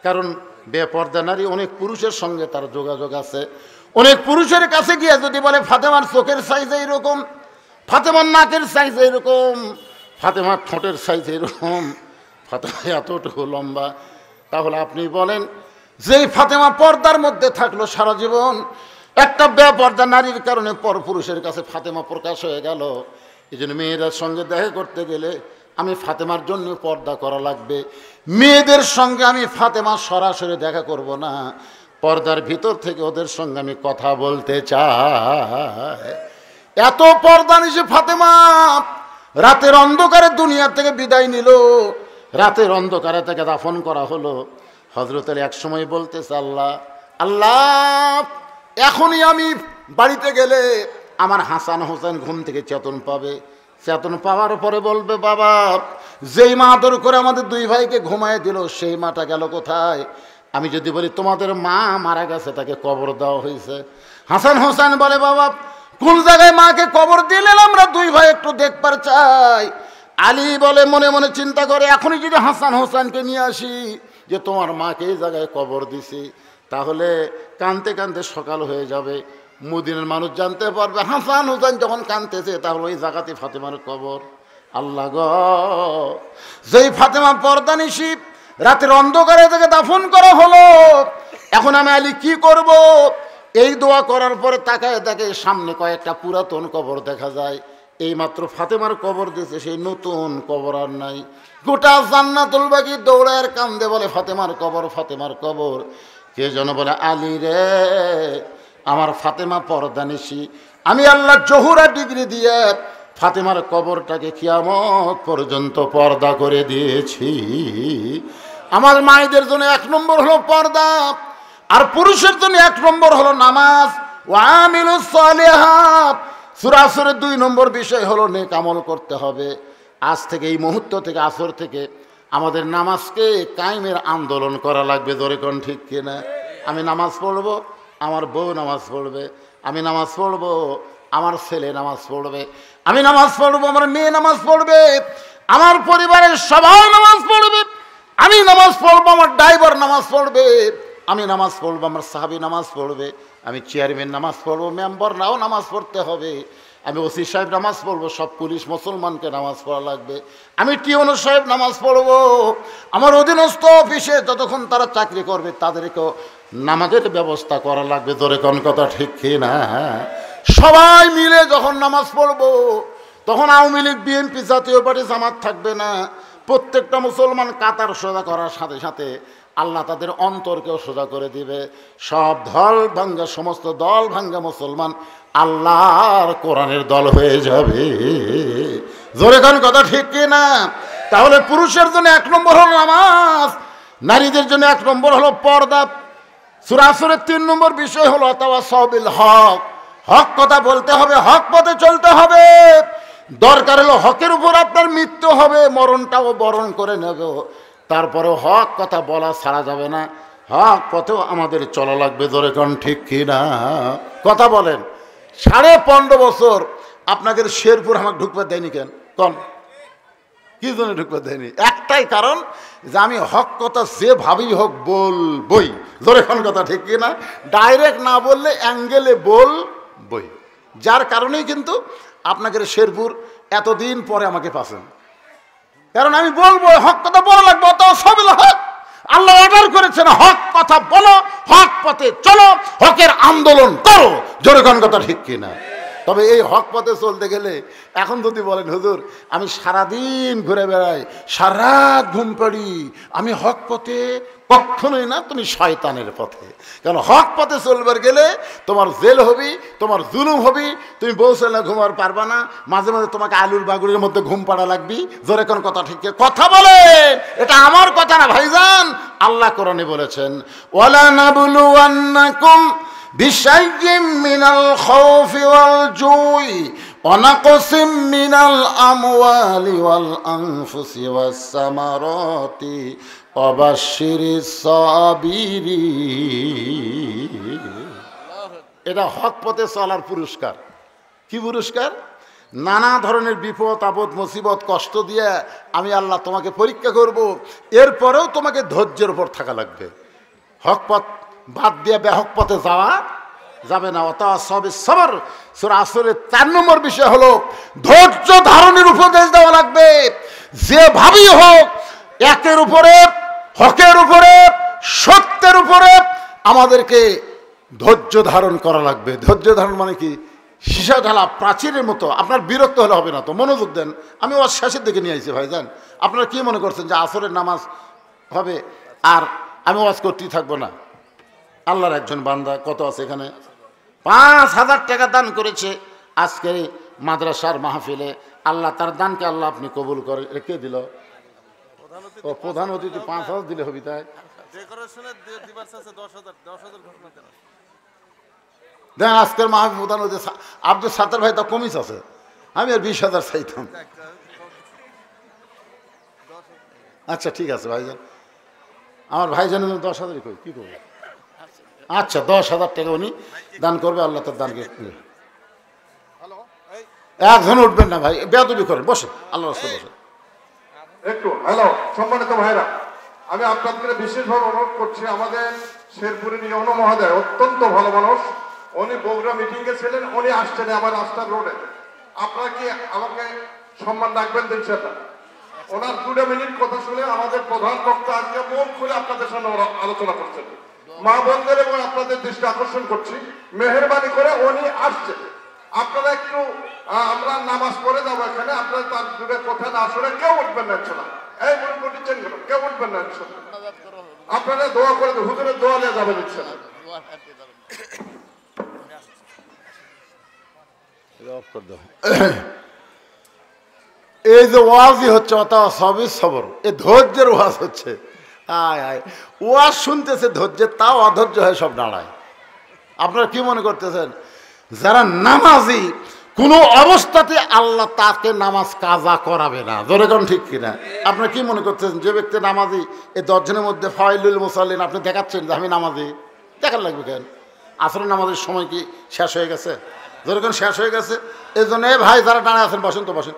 কারণ বেপর্দা নারী অনেক পুরুষের সঙ্গে তার যোগাযোগ আছে। অনেক পুরুষের কাছে গিয়ে যদি বলে ফাতেমার চোখের সাইজ এইরকম, ফাতেমার নাকের সাইজ এইরকম, ফাতেমার ঠোঁটের সাইজ এইরকম, ফাতেমা এতটুকু লম্বা, তাহলে আপনি বলেন যেই ফাতেমা পর্দার মধ্যে থাকলো সারা জীবন, একটা বেপর্দা নারীর কারণে পরপুরুষের কাছে ফাতেমা প্রকাশ হয়ে গেল। এই জন্য মেয়েদের সঙ্গে দেখা করতে গেলে আমি ফাতেমার জন্য পর্দা করা লাগবে। মেয়েদের সঙ্গে আমি ফাতেমা সরাসরি দেখা করব না, পর্দার ভিতর থেকে ওদের সঙ্গে আমি কথা বলতে চাই। এত পর্দা নিশে ফাতেমা রাতের অন্ধকারে দুনিয়া থেকে বিদায় নিল, রাতের অন্ধকারে তাকে দাফন করা হলো। হযরত আলী এক সময় বলতেছে, আল্লাহ আল্লাহ, এখনই আমি বাড়িতে গেলে আমার হাসান হোসেন ঘুম থেকে চেতন পাবে, চেতন পাওয়ার পরে বলবে, বাবা যেই মা আদর করে আমাদের দুই ভাইকে ঘুমায় দিল সেই মাটা গেল কোথায়? আমি যদি বলি তোমাদের মা মারা গেছে, তাকে কবর দেওয়া হয়েছে। হাসান হোসেন বলে, বাবা কোন জায়গায় মাকে কবর দিলেন, আমরা দুই ভাই একটু দেখবার চাই। আলী বলে, মনে মনে চিন্তা করে, এখনই যদি হাসান হোসেনকে নিয়ে আসি যে তোমার মাকে এই জায়গায় কবর দিছি, তাহলে কানতে কানতে সকাল হয়ে যাবে, মদিনার মানুষ জানতে পারবে হাসান হোসেন যখন কানতেছে তাহলে ওই জায়গাতে ফাতেমার কবর। আল্লাহ গো, যেই ফাতেমা পর্দা নিশি রাতের অন্ধকারে তাকে দাফন করা হলো, এখন আমি আলী কি করব? এই দোয়া করার পরে তাকায় দেখে সামনে কয়েকটা পুরাতন কবর দেখা যায়। এইমাত্র ফাতেমার কবর দিয়েছে, সেই নতুন কবর আর নাই। গোটা জান্নাতুল বাকি দৌড়ায় কান্দে, বলে ফাতেমার কবর, ফাতেমার কবর। কে যেন বলে, আলী রে, আমার ফাতেমা পর্দা নিশি, আমি আল্লাহ জহুরা ডিগ্রি দিয়ে ফাতেমার কবরটাকে কিয়ামত পর্যন্ত পর্দা করে দিয়েছি। আমার মায়েদের জন্য 1 নম্বর হলো পর্দা, আর পুরুষের জন্য 1 নম্বর হলো নামাজ। ওয়ামিলুস সালিহাত, সূরা আসরের 2 নম্বর বিষয় হলো নেক আমল করতে হবে। আজ থেকে, এই মুহূর্ত থেকে, আসর থেকে আমাদের নামাজকে কায়েমের আন্দোলন করা লাগবে। জোরে কোন ঠিক কিনা? আমি নামাজ পড়বো, আমার বউ নামাজ পড়বে, আমি নামাজ পড়বো, আমার ছেলে নামাজ পড়বে, আমি নামাজ পড়বো, আমার মেয়ে নামাজ পড়বে, আমার পরিবারের সবাই নামাজ পড়বে, আমি নামাজ পড়বো, আমার ড্রাইভার নামাজ পড়বে, আমি নামাজ পড়বো, আমার সাহাবী নামাজ পড়বে, আমি চেয়ারম্যান নামাজ পড়বো, মেম্বাররাও নামাজ পড়তে হবে, আমি ওসি সাহেব নামাজ পড়বো, সব পুলিশ মুসলমানকে নামাজ পড়া লাগবে, আমি টিওনো সাহেব নামাজ পড়বো, আমার অধীনস্থ অফিসে যতক্ষণ তারা চাকরি করবে তাদেরকেও নামাজের ব্যবস্থা করা লাগবে। ধরে কোন কথা ঠিক কি না? সবাই মিলে যখন নামাজ পড়বো তখন আওয়ামী লীগ, বিএনপি, জাতীয় পার্টি, জামাত থাকবে না। প্রত্যেকটা মুসলমান কাতার সোজা করার সাথে সাথে আল্লাহ তাদের অন্তরকেও সোজা করে দিবে। সব দল ভাঙ্গা, সমস্ত দল ভাঙ্গা মুসলমান আল্লাহর কোরআনের দল হয়ে যাবে। জোরে কোন কথা ঠিক কি না? তাহলে পুরুষের জন্য 1 নম্বর হলো নামাজ, নারীদের জন্য 1 নম্বর হলো পর্দা। সূরা আসরের 3 নম্বর বিষয় হলো তাওয়াসাউ বিল হক, হক কথা বলতে হবে, হক পথে চলতে হবে। দরকার হলো হকের উপর আপনার মৃত্যু হবে, মরণটাও বরণ করে নেব, তারপরেও হক কথা বলা ছাড়া যাবে না, হক পথেও আমাদের চলা লাগবে। ধরে কোন ঠিক কি না? কথা বলেন। 15.5 বছর আপনাকে শেরপুর আমাকে ঢুকতে দেয়নি কেন? কোন কি জন্য ঢুকতে দেয়নি? একটাই কারণ, যে আমি হক কথা যেভাবেই হোক বলবই। ধরে কোন কথা ঠিক কি না? ডাইরেক্ট না বললে অ্যাঙ্গেলে বলবই, যার কারণেই কিন্তু আপনাকে শেরপুর এতদিন পরে আমাকে পাচ্ছেন, কারণ আমি বলবো, হক কথা বলা লাগবে। তো সবিল হক, আল্লাহ অর্ডার করেছেন হক কথা বলো, হক পথে চলো, হকের আন্দোলন করো। জোরে কোন কথা ঠিক কিনা? তবে এই হক পথে চলতে গেলে এখন যদি বলেন, হুজুর আমি সারাদিন ঘুরে বেড়াই, সারা রাত ঘুম পাড়ি, আমি হক পথে, কখনোই না, তুমি শয়তানের পথে। কারণ হক পথে চলবার গেলে তোমার জেল হবি, তোমার জুলুম হবি, তুমি বউসেলে ঘুমার পারবা না, মাঝে মাঝে তোমাকে আলুর বাগুড়ির মধ্যে ঘুম পাড়া লাগবি। জোরে কোন কথা ঠিক কথা বলেন, এটা আমার কথা না ভাইজান, আল্লাহ কোরআনে বলেছেন, ওয়ালা নাবলুওয়ান্নাকুম বিশাইয়্যিম মিনাল খাউফি ওয়াল জুই ওয়া নাকসিম মিনাল আমওয়ালি ওয়াল আনফুসি ওয়াস সামারাতি ওয়া বাশশিরিস সাবিরিন। এটা হক পথে চলার পুরস্কার। কি পুরস্কার? নানা ধরনের বিপদ আপদ মুসিবত কষ্ট দিয়ে আমি আল্লাহ তোমাকে পরীক্ষা করব, এরপরেও তোমাকে ধৈর্যের উপর থাকা লাগবে। হক পথ বাদ দিয়ে বেহক পথে যাওয়া যাবে না। সবর। সূরা আসরের 4 নম্বর বিষয় হলো ধৈর্য ধারণের উপদেশ দেওয়া লাগবে। যেভাবেই হোক একের উপরে, হকের উপরে, সত্যের উপরে আমাদেরকে ধৈর্য ধারণ করা লাগবে। ধৈর্য ধারণ মানে কি? সীসা ঢালা প্রাচীরের মতো। আপনার বিরক্ত হলে হবে না তো, মনোযোগ দেন। আমি ওয়াজ শেষের দিকে নিয়ে আসছি ভাইজান। আপনারা কি মনে করছেন যে আসরের নামাজ হবে আর আমি ওয়াজ করতেই থাকবো না? আল্লাহর একজন বান্দা কত আছে এখানে, 5,000 টাকা দান করেছে আজকের এই মাদ্রাসার মাহফিলে। আল্লাহ তার দানকে আল্লাহ আপনি কবুল করে। রেখে দিল ও প্রধান অতিথি 5,000 দিলে হবি তাই দেন। আজকের মাহফিল প্রধান অতিথি আব্দুল সাত্তার ভাই তা কমিস আছে, আমি আর 20,000 চাইতাম। আচ্ছা ঠিক আছে ভাইজান, আমার ভাইজানের জন্য 10,000 কই কি করবো। আচ্ছা 10,000 টাকা উনি দান করবে, আল্লাহ তার দানকে। একজন উঠবেন না ভাই, বেয়াদবি করেন, বসে আল্লাহ রাস্তায় বসে একটু। হ্যালো সম্মানিত ভাইরা, আমি আপনাদের বিশেষভাবে অনুরোধ করছি, আমাদের শেরপুরের ইউনো মহোদয় অত্যন্ত ভালো মানুষ, উনি বগুড়া মিটিং এ ছিলেন, উনি আসছেন আমার রাস্তার রোডে। আপনারা কি আমাকে সম্মান রাখবেন তো ইনশাআল্লাহ? ওনার 2 মিনিট কথা শুনে আমাদের প্রধান বক্তা আজকে মন খুলে আপনাদের সামনে আলোচনা করছেন। মা বোনদের এবং আপনাদের দৃষ্টি আকর্ষণ করছি, মেহেরবানি করে উনি আসছেন। আপনারা একটু, আমরা নামাজ পড়ে যাবো এখানে, আপনারা তার দূরে কথা না শুনে কেউ উঠবেন না ইনশাআল্লাহ। এই মনে করছেন কেউ উঠবেন না ইনশাআল্লাহ। আপনারা দোয়া করে হুজুরের দোয়া নিয়ে যাবেন ইনশাআল্লাহ। এই যে ওয়াজই হচ্ছে অত সবই সবর, এ ধৈর্যের ওয়াজ হচ্ছে। আয় আয় ওয়াজ শুনতেছে ধৈর্যের, তাও অধৈর্য হয়ে সব দাঁড়ায়। আপনারা কি মনে করতেছেন যারা নামাজি কোনো অবস্থাতে আল্লাহ তাকে নামাজ কাজা করাবে না? জোরে কোন ঠিক কিনা? আপনারা কি মনে করতেছেন যে ব্যক্তি নামাজি, এই 10 জনের মধ্যে ফাইলুল মুসাল্লিন আপনি দেখাচ্ছেন যে আমি নামাজি, দেখার লাগবে কেন? আসলে নামাজের সময় কি শেষ হয়ে গেছে? জোরে কোন শেষ হয়ে গেছে? এই জন্য ভাই যারা দাঁড়ায় আছেন বসেন তো, বসেন,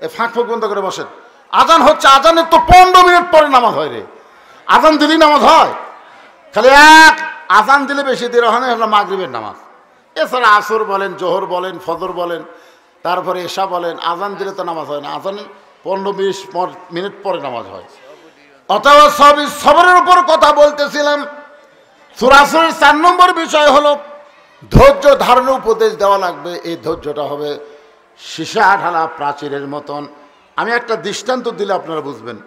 এই ফাঁক ফুঁক বন্ধ করে বসেন। আজান হচ্ছে, আজানের তো 15 মিনিট পরে নামাজ হয় রে। আজান দিলেই নামাজ হয়? খালি এক আজান দিলে বেশি দেরি হয় না, হলো মাগরিবের নামাজ। এছাড়া আসর বলেন, জোহর বলেন, ফজর বলেন, তারপরে এশা বলেন, আজান দিলে তো নামাজ হয় না। আজান 15-20 মিনিট পরে নামাজ হয়। অথবা সবই সবরের উপর কথা বলতেছিলাম। সূরা আসরের 4 নম্বর বিষয় হলো ধৈর্য ধারণের উপদেশ দেওয়া লাগবে। এই ধৈর্যটা হবে সীসা ঢালা প্রাচীরের মতন। আমি একটা দৃষ্টান্ত দিলে আপনারা বুঝবেন।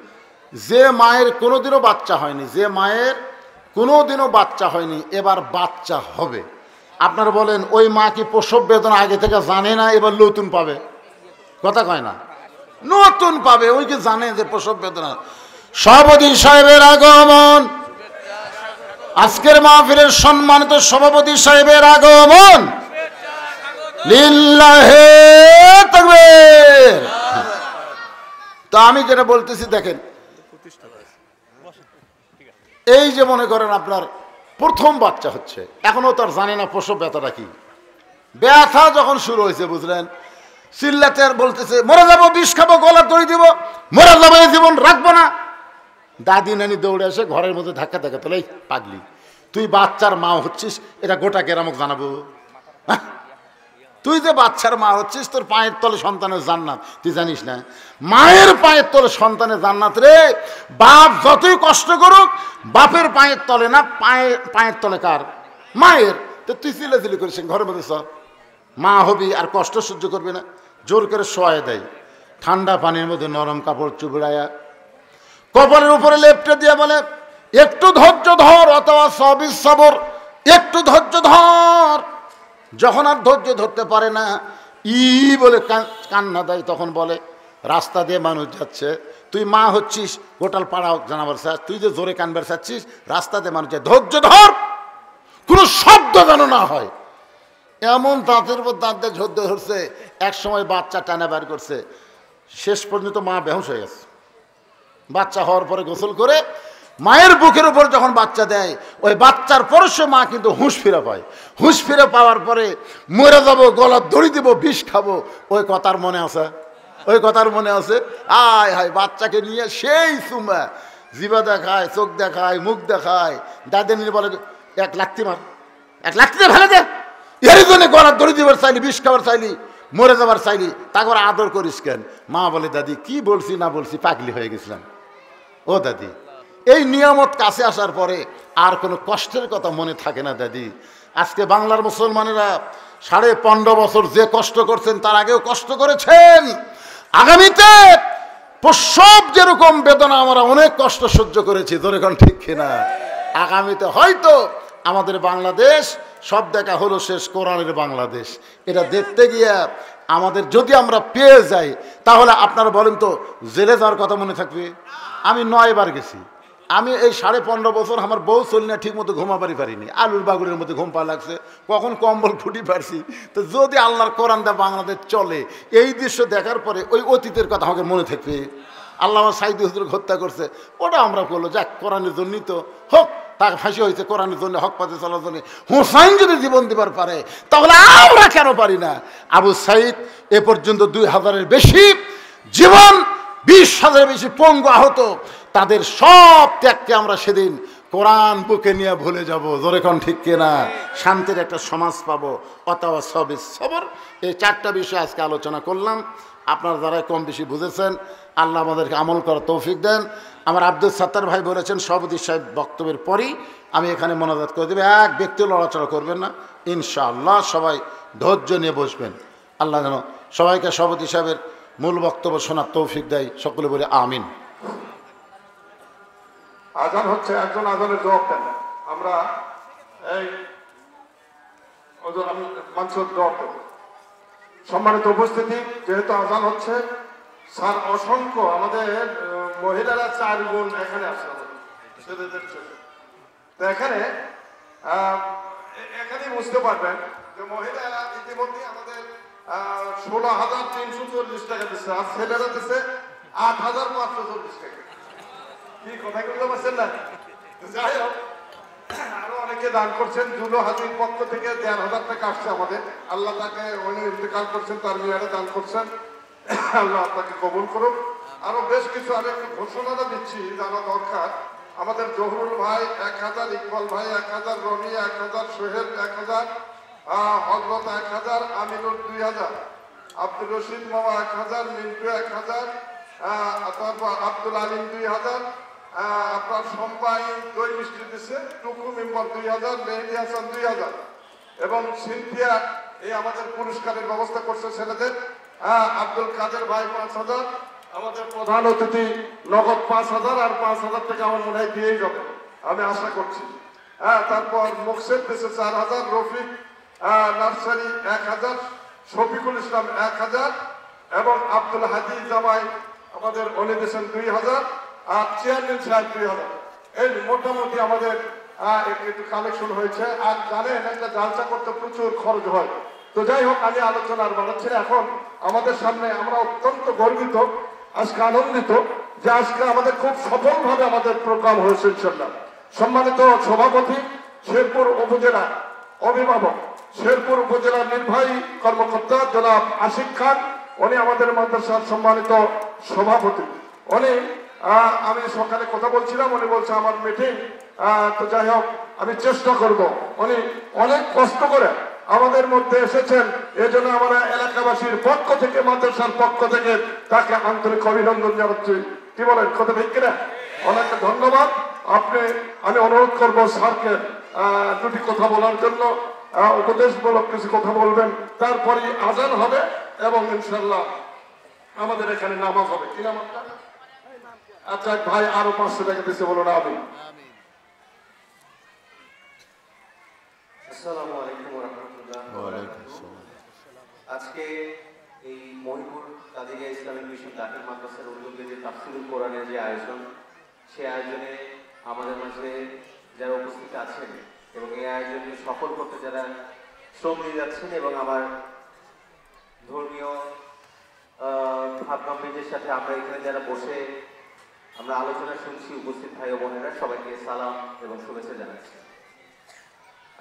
যে মায়ের কোনোদিনও বাচ্চা হয়নি, যে মায়ের কোনোদিনও বাচ্চা হয়নি, এবার বাচ্চা হবে, আপনারা বলেন ওই মা কি প্রসব বেদনা আগে থেকে জানে না এবার নতুন পাবে? কথা কয় না, নতুন পাবে। ওই কি জানে যে প্রসব বেদনা? সভাপতি সাহেবের আগমন, আজকের মাহফিলের সম্মানিত সভাপতি সাহেবের আগমন, লিল্লাহে তাকবীর। তো আমি যেটা বলতেছি দেখেন, এই যে মনে করেন আপনার প্রথম বাচ্চা হচ্ছে, এখনো তার জানে না প্রসব ব্যথাটা কি। ব্যথা যখন শুরু হয়েছে বুঝলেন, চিল্লাতে আর বলতেছে মরে যাবো, বিষ খাবো, গলা দড়ি দিব, মরে যাবো, এই জীবন রাখবো না। দাদি নানি দৌড়ে এসে ঘরের মধ্যে ধাক্কা ধাক্কা তোলে, পাগলি তুই বাচ্চার মা হচ্ছিস, এটা গোটা কেরামক জানাবো? তুই যে বাচ্চার মা হচ্ছিস, তোর পায়ের তলে সন্তানের জান্নাত, তুই জানিস না? মায়ের পায়ের তলে সন্তানের জান্নাত রে। বাপ যতই কষ্ট করুক, বাপের পায়ের তলে না, পায়ের তলে কার? মায়ের। তো তুই চিল্লাচিল্লি করিস ঘরের মধ্যে, সব মা হবি আর কষ্ট সহ্য করবি না? জোর করে শোয়ায় দেয়, ঠান্ডা পানির মধ্যে নরম কাপড় চুবড়ায়া কপালের উপরে লেপটে দিয়ে বলে একটু ধৈর্য ধর, অথবা সবই সবর, একটু ধৈর্য ধর। যখন আর ধৈর্য ধরতে পারে না, বলে কান্না দেয়, তখন বলে রাস্তা দিয়ে মানুষ যাচ্ছে, তুই মা হচ্ছিস, গোটাল পাড়া জানাবার চাস, তুই যে জোরে কানবার চাচ্ছিস, রাস্তা দিয়ে মানুষ যায়, ধৈর্য ধর, কোনো শব্দ যেন না হয়। এমন দাঁতের উপর দাঁত দিয়ে ধৈর্য ধরছে, এক সময় বাচ্চা টানা বের করছে, শেষ পর্যন্ত মা বেহুশ হয়ে গেছে। বাচ্চা হওয়ার পরে গোসল করে মায়ের বুকের উপর যখন বাচ্চা দেয়, ওই বাচ্চার পরশে মা কিন্তু হুঁশ ফিরে পায়। হুঁশ ফিরে পাওয়ার পরে মরে যাবো, গলা দড়ি দিব, বিষ খাবো, ওই কথার মনে আছে? ওই কথার মনে আছে? আয় হায়, বাচ্চাকে নিয়ে সেই চুমা, জিভা দেখায়, চোখ দেখায়, মুখ দেখায়। দাদিনী বলে এক লাথি মার, এক লাথিতে ফেলে দে, এর জন্য গলা দড়ি দিবার চাইলি, বিষ খাবার চাইলি, মরে যাবার চাইলি, তারপর আদর করিস কেন? মা বলে দাদি কি বলছি না বলছি, পাগলি হয়ে গেছিলাম। ও দাদি, এই নিয়ামত কাছে আসার পরে আর কোনো কষ্টের কথা মনে থাকে না দাদি। আজকে বাংলার মুসলমানেরা 15.5 বছর যে কষ্ট করছেন তার আগেও কষ্ট করেছেন, আগামীতে প্রসব যেরকম বেদনা আমরা অনেক কষ্ট সহ্য করেছি, যেরকম ঠিক কিনা, আগামীতে হয়তো আমাদের বাংলাদেশ সব দেখা হলো শেষ কোরআনের বাংলাদেশ। এটা দেখতে গিয়ে আমাদের যদি আমরা পেয়ে যাই তাহলে আপনারা বলেন তো জেলে যাওয়ার কথা মনে থাকবে? আমি 9 বার গেছি। আমি এই 15.5 বছর আমার বউ চলি না, ঠিক মতো ঘুমাবারই পারিনি, আলুর বাগুরের মধ্যে ঘুম পা লাগছে, কখন কম্বল ফুটি পারছি। তো যদি আল্লাহর কোরআন দা বাংলাদেশ চলে, এই দৃশ্য দেখার পরে ওই অতীতের কথা আমাকে মনে থাকবে। আল্লাহ সাইদি হুজুরকে হত্যা করছে, ওটা আমরা করলো যাক কোরআনের জন্যই তো হোক, তাকে ফাঁসি হয়েছে কোরআনের জন্য, হক পাতে চলার জন্য। হুসাইন যদি জীবন দিবার পারে তাহলে আমরা কেন পারি না? আবু সাইদ এ পর্যন্ত 2000-এর বেশি জীবন, 20,000-এর বেশি পঙ্গু আহত, তাদের সব ত্যাগকে আমরা সেদিন কোরআন বুকে নিয়ে ভুলে যাব। জোরে কোন ঠিক কিনা? শান্তির একটা সমাজ পাবো। অথবা সবিস সবর, এই 4টা বিষয় আজকে আলোচনা করলাম। আপনারা যারা কম বেশি বুঝেছেন, আল্লাহ আমাদেরকে আমল করার তৌফিক দেন। আমার আব্দুল সাত্তার ভাই বলেছেন সভাপতি সাহেব বক্তব্যের পরই আমি এখানে মোনাজাত করে দেবো, এক ব্যক্তি লড়াচড়া করবেন না ইনশাআল্লাহ, সবাই ধৈর্য নিয়ে বসবেন। আল্লাহ যেন সবাইকে সভাপতি সাহেবের মূল বক্তব্য শোনার তৌফিক দেয়, সকলে বলে আমিন। আজান হচ্ছে, একজন আজানের জবাব দেন। আমরা এই আমি মানুষের জবাব দেব। সম্মানিত উপস্থিতি, যেহেতু আজান হচ্ছে, স্যার অসংখ্য আমাদের মহিলারা 4 গুণ এখানে আসে ছেলেদের জন্য। তো এখানেই বুঝতে পারবেন যে মহিলারা ইতিমধ্যে আমাদের 16,340 টাকা দিচ্ছে, আর ছেলেরা দিচ্ছে 8,540 টাকা। কি কথা বলতে পারছেন না? যাই হোক, আরো অনেকে দান করছেন। জুলো হাজির পক্ষ থেকে 1,500 টাকা আসছে আমাদের। আল্লাহ তাকে উনি ইন্তেকাল করছেন, তার মেয়ারে দান করছেন, আল্লাহ আপনাকে কবুল করুন। আরো বেশ কিছু আমি একটু ঘোষণাটা দিচ্ছি জানা দরকার। আমাদের জহুরুল ভাই 1,000, ইকবাল ভাই 1,000, রনি 1,000, সোহেল 1,000, হজরত 1,000, আমিনুর 2,000, আব্দুল রশিদ মামা 1,000, মিন্টু 1,000, তারপর আব্দুল আলিম 2,000, আপনার সম্পাই দই মিষ্টি দিচ্ছে, টুকু মেম্বার 2,000, মেহেদি হাসান 2,000 এবং সিনথিয়া এই আমাদের পুরস্কারের ব্যবস্থা করছে ছেলেদের। আব্দুল কাদের ভাই 5,000, আমাদের প্রধান অতিথি নগদ 5,000, আর 5,000 টাকা আমার মনে হয় দিয়েই যাবে আমি আশা করছি। তারপর মুকসেদ দিচ্ছে 4,000, রফিক নার্সারি 1,000, শফিকুল ইসলাম 1,000 এবং আব্দুল হাজি জামাই আমাদের উনি দিয়েছেন 2,000, আর চেয়ারম্যান সাহেব 2,000। এই মোটামুটি আমাদের একটু কালেকশন হয়েছে। আর জানেন একটা জালসা করতে প্রচুর খরচ হয়। তো যাই হোক, আমি আলোচনা আর বাড়াচ্ছি না। এখন আমাদের সামনে আমরা অত্যন্ত গর্বিত, আজকে আনন্দিত যে আজকে আমাদের খুব সফলভাবে আমাদের প্রোগ্রাম হয়েছে ইনশাআল্লাহ। সম্মানিত সভাপতি, শেরপুর উপজেলা অভিভাবক, শেরপুর উপজেলা নির্বাহী কর্মকর্তা জনাব আশিক খান, উনি আমাদের মাদ্রাসার সম্মানিত সভাপতি। উনি আমি সকালে কথা বলছিলাম, উনি বলছে আমার মিটিং, তো যাই হোক আমি চেষ্টা করব। উনি অনেক কষ্ট করে আমাদের মধ্যে এসেছেন, এজন্য আমরা এলাকাবাসীর পক্ষ থেকে, মাদ্রাসার পক্ষ থেকে তাকে আন্তরিক অভিনন্দন জানাচ্ছি। কি বলেন, কথা ঠিক কিনা? অনেক ধন্যবাদ। আমি অনুরোধ করবো স্যারকে 2টি কথা বলার জন্য, উপদেশমূলক কিছু কথা বলবেন, তারপরে আজান হবে এবং ইনশাল্লাহ আমাদের এখানে নামাজ হবে। কি নামাজটা? আচ্ছা ভাই আরো 500 টাকা দিচ্ছে, বলো না আমি। আসসালামু আলাইকুম ওয়া রাহমাতুল্লাহ। আজকে এই মহিপুর কাদিরিয়া ইসলামিক মিশন দাখিল মাদ্রাসার উদ্যোগে যে তাফসীরুল কোরআনের যে আয়োজন, সেই আয়োজনে আমাদের মাঝে যারা উপস্থিত আছেন এবং এই আয়োজনকে সফল করতে যারা শ্রম দিয়ে যাচ্ছেন এবং আমার ধর্মীয় ভাবনামীদের সাথে আমরা এখানে যারা বসে আমরা আলোচনা শুনছি, উপস্থিত ভাই ও বোনেরা, সবাইকে সালাম এবং শুভেচ্ছা জানাচ্ছি।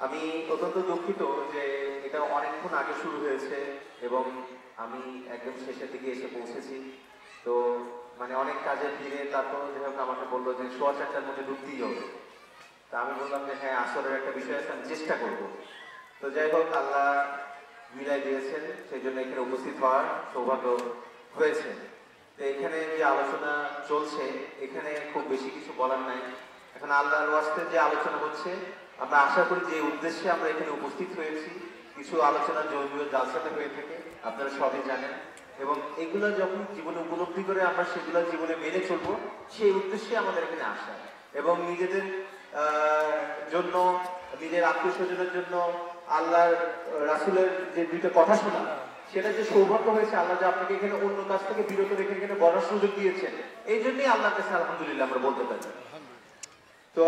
আমি অত্যন্ত দুঃখিত যে এটা অনেকক্ষণ আগে শুরু হয়েছে এবং আমি একদম শেষের দিকে এসে পৌঁছেছি। তো মানে অনেক কাজের ভিড়ে তারপর যেভাবে আমাকে বললো যে 4:15-টার মধ্যে ঢুকতেই হবে। তা আমি বললাম যে হ্যাঁ, আসলের একটা বিষয় আছে, আমি চেষ্টা করবো। তো যাই হোক, আল্লাহ মিলাই দিয়েছেন, সেই জন্য এখানে উপস্থিত হওয়ার সৌভাগ্য হয়েছে। তো এখানে যে আলোচনা চলছে এখানে খুব বেশি কিছু বলার নাই। এখন আল্লাহর ওয়াস্তে যে আলোচনা হচ্ছে, আমরা আশা করি যে উদ্দেশ্যে আমরা এখানে উপস্থিত হয়েছি, কিছু আলোচনা জমিও জালসাতে হয়ে থাকে, আপনারা সবই জানেন, এবং এগুলো যখন জীবনে উপলব্ধি করে আমরা সেগুলো জীবনে মেনে চলবো, সেই উদ্দেশ্যে আমাদের এখানে আসা। এবং নিজেদের জন্য, নিজের আত্মীয় স্বজনের জন্য আল্লাহর রাসূলের যে দুইটা কথা শোনা, সেটা যে সৌভাগ্য হয়েছে, আল্লাহ যে আপনাকে এখানে অন্য কাজ থেকে বিরত রেখে এখানে বলার সুযোগ দিয়েছেন, এই জন্যই আল্লাহর কাছে আলহামদুলিল্লাহ আমরা বলতে পারি। তো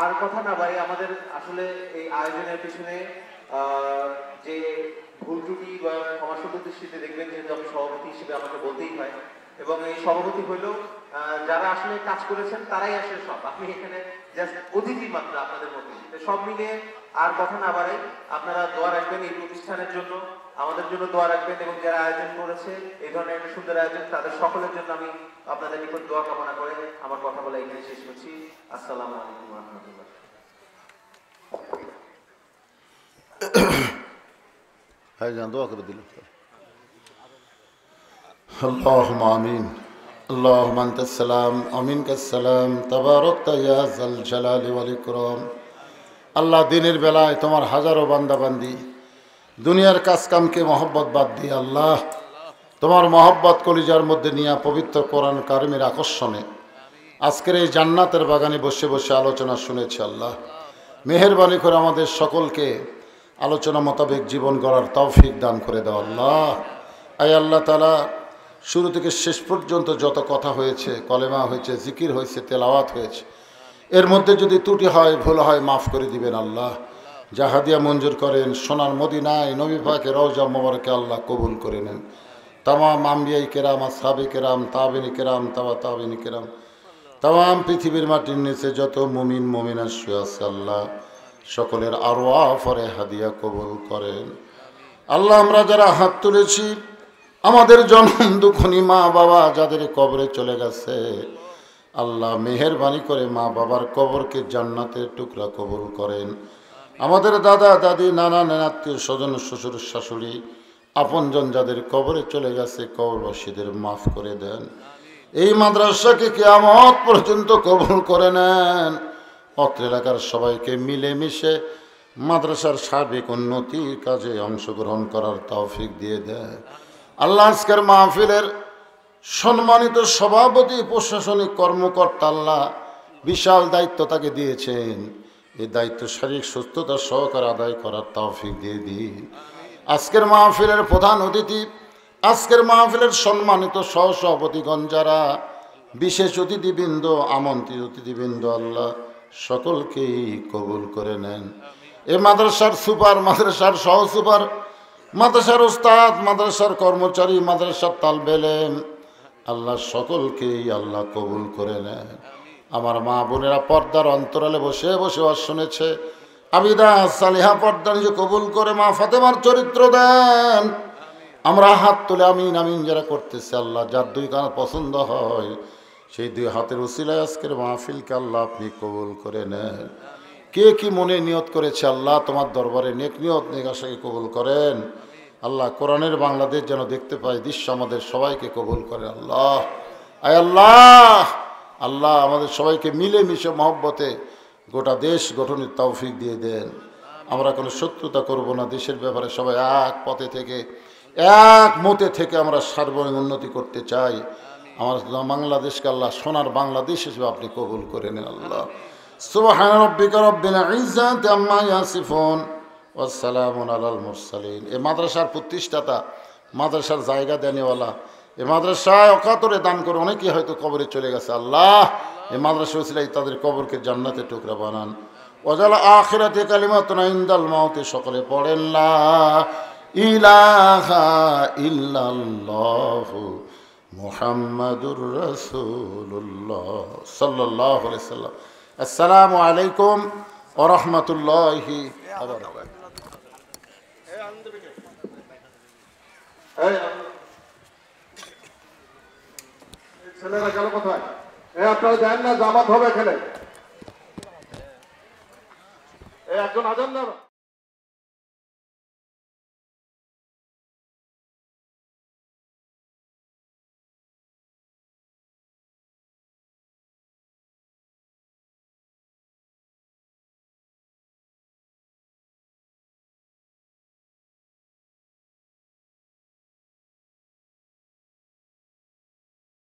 আর কথা না বাড়ি, আমাদের আসলে এই আয়োজনের পিছনে যে ভুল ত্রুটি বা ক্ষমাসুন্দর দৃষ্টিতে দেখবেন, যেহেতু আমি সভাপতি হিসেবে আমাকে বলতেই হয়, এবং এই সভাপতি হইলেও যারা আসলে কাজ করেছেন তারাই আসলে সব, আপনি এখানে জাস্ট অতিথি মাত্র আপনাদের মধ্যে। সব মিলিয়ে আর কথা না বাড়াই, আপনারা দোয়া রাখবেন এই প্রতিষ্ঠানের জন্য, আমাদের জন্য দোয়া রাখবেন, এবং যারা আয়োজন করেছে এই ধরনের একটা সুন্দর আয়োজন, তাদের সকলের জন্য আমি আপনাদের নিকট দোয়া কামনা করে আমার কথা বলা এখানে শেষ করছি। আসসালামু আলাইকুম ওয়া রাহমাতুল্লাহ। ভাইজান দোয়া করে দিল। আল্লাহুম্মা আমিন। আল্লাহুম্মা আনতাস সালাম ওয়া মিনকাস সালাম, তাবারাকতা ইয়া যাল জালালি ওয়াল ইকরাম। আল্লাহ, দিনের বেলায় তোমার হাজারো বান্দা বান্দি দুনিয়ার কাজকামকে মহব্বত বাদ দিয়ে আল্লাহ তোমার মহব্বত কলিজার মধ্যে নিয়ে পবিত্র কোরআন কারিমের আকর্ষণে আজকের এই জান্নাতের বাগানে বসে বসে আলোচনা শুনেছে। আল্লাহ, মেহেরবানি করে আমাদের সকলকে আলোচনা মোতাবেক জীবন গড়ার তৌফিক দান করে দাও। আল্লাহ, আয় আল্লাহ তাআলা, শুরু থেকে শেষ পর্যন্ত যত কথা হয়েছে, কলেমা হয়েছে, জিকির হয়েছে, তেলাওয়াত হয়েছে, এর মধ্যে যদি ত্রুটি হয়, ভুল হয়, মাফ করে দিবেন। আল্লাহ, জাহাদিয়া মঞ্জুর করেন, সোনার মদিনায় নবী পাকের রওজা মোবারকে আল্লাহ কবুল করে নেন। তামাম আম্বিয়াই কেরাম, আসহাবে কেরাম, তাবিনী কেরাম, তাবিনী কেরাম, তাম পৃথিবীর মাটির নিচে যত মুমিন মুমিনা শুয়ে আছে আল্লাহ, সকলের আরওয়াহ ফরে হাদিয়া কবুল করেন। আল্লাহ, আমরা যারা হাত তুলেছি, আমাদের জন্ম দুঃখনী মা বাবা যাদের কবরে চলে গেছে, আল্লাহ মেহেরবানি করে মা বাবার কবরকে জান্নাতের টুকরা কবুল করেন। আমাদের দাদা দাদি, নানা নানাত্মীয় স্বজন, শ্বশুর শাশুড়ি, আপনজন যাদের কবরে চলে গেছে, কবরবাসীদের মাফ করে দেন। এই মাদ্রাসাকে কিয়ামত পর্যন্ত কবুল করে নেন। অত্র এলাকার সবাইকে মিলেমিশে মাদ্রাসার সার্বিক উন্নতির কাজে অংশগ্রহণ করার তৌফিক দিয়ে দেয়। আল্লাহ, আজকের মাহফিলের সম্মানিত সভাপতি, প্রশাসনিক কর্মকর্তা, আল্লাহ বিশাল দায়িত্ব তাকে দিয়েছেন, এই দায়িত্ব শারীরিক সুস্থতা সহকারে আদায় করার তৌফিক দিয়ে দিন। আজকের মাহফিলের প্রধান অতিথি, আজকের মাহফিলের সম্মানিত সহসভাপতিগণ, যারা বিশেষ অতিথিবৃন্দ, আমন্ত্রিত অতিথিবৃন্দ, আল্লাহ সকলকেই কবুল করে নেন। এই মাদ্রাসার সুপার, মাদ্রাসার সহ সুপার, মাদ্রাসার উস্তাদ, মাদ্রাসার কর্মচারী, মাদ্রাসার তালবে ইলম, আল্লাহ সকলকেই আল্লাহ কবুল করে নেন। আমার মা বোনেরা পর্দার অন্তরালে বসে বসে শুনেছে, আবিদা সালিহা পর্দা নিজে কবুল করে মা ফাতেমার চরিত্র দেন। আমরা হাত তুলে আমিন আমিন যারা করতেছে, আল্লাহ যার দুই কান পছন্দ হয়, সেই দুই হাতের উসিলায় আজকের মাহফিলকে আল্লাহ আপনি কবুল করে নেন। কে কি মনে নিয়ত করেছে, আল্লাহ তোমার দরবারে নেক নিয়ত, নেক আশাকে কবুল করেন। আল্লাহ, কোরআনের বাংলাদেশ যেন দেখতে পাই, দৃশ্য আমাদের সবাইকে কবুল করেন। আল্লাহ, আয় আল্লাহ, আল্লাহ আমাদের সবাইকে মিলেমিশে মহব্বতে গোটা দেশ গঠনের তৌফিক দিয়ে দেন। আমরা কোনো শত্রুতা করব না, দেশের ব্যাপারে সবাই এক পথে থেকে, এক মতে থেকে আমরা সার্বজনীন উন্নতি করতে চাই। আমার বাংলাদেশকে আল্লাহ সোনার বাংলাদেশ হিসেবে আপনি কবুল করে নেন। আল্লাহ, সুবহান রাব্বিকা রাব্বিল ইজ্জাতি আম্মা ইয়াসিফুন ওয়া সালামুন আলাল মুরসালিন। এই মাদ্রাসার প্রতিষ্ঠাতা, মাদ্রাসার জায়গা দেনেওয়ালা, এই মাদ্রাসায় অকাতরে দান করে অনেকেই হয়তো কবরে চলে গেছে। আল্লাহ, এই মাদ্রাসা ওসিলায় তাদের কবরকে জান্নাতের টুকরা বানান। ওয়াজাল আখিরাতে কালিমাতুন ইনদাল মাউতে, সকলে পড়েন লা ইলাহা ইল্লাল্লাহু মুহাম্মাদুর রাসূলুল্লাহ সাল্লাল্লাহু আলাইহি সাল্লাম। আসসালামু আলাইকুম ওয়া রাহমাতুল্লাহি ওয়া বারাকাতুহু। ছেলেরা গেল কোথায়? আপনারা জানেন না জামাত হবে এখানে, একজন আজান না।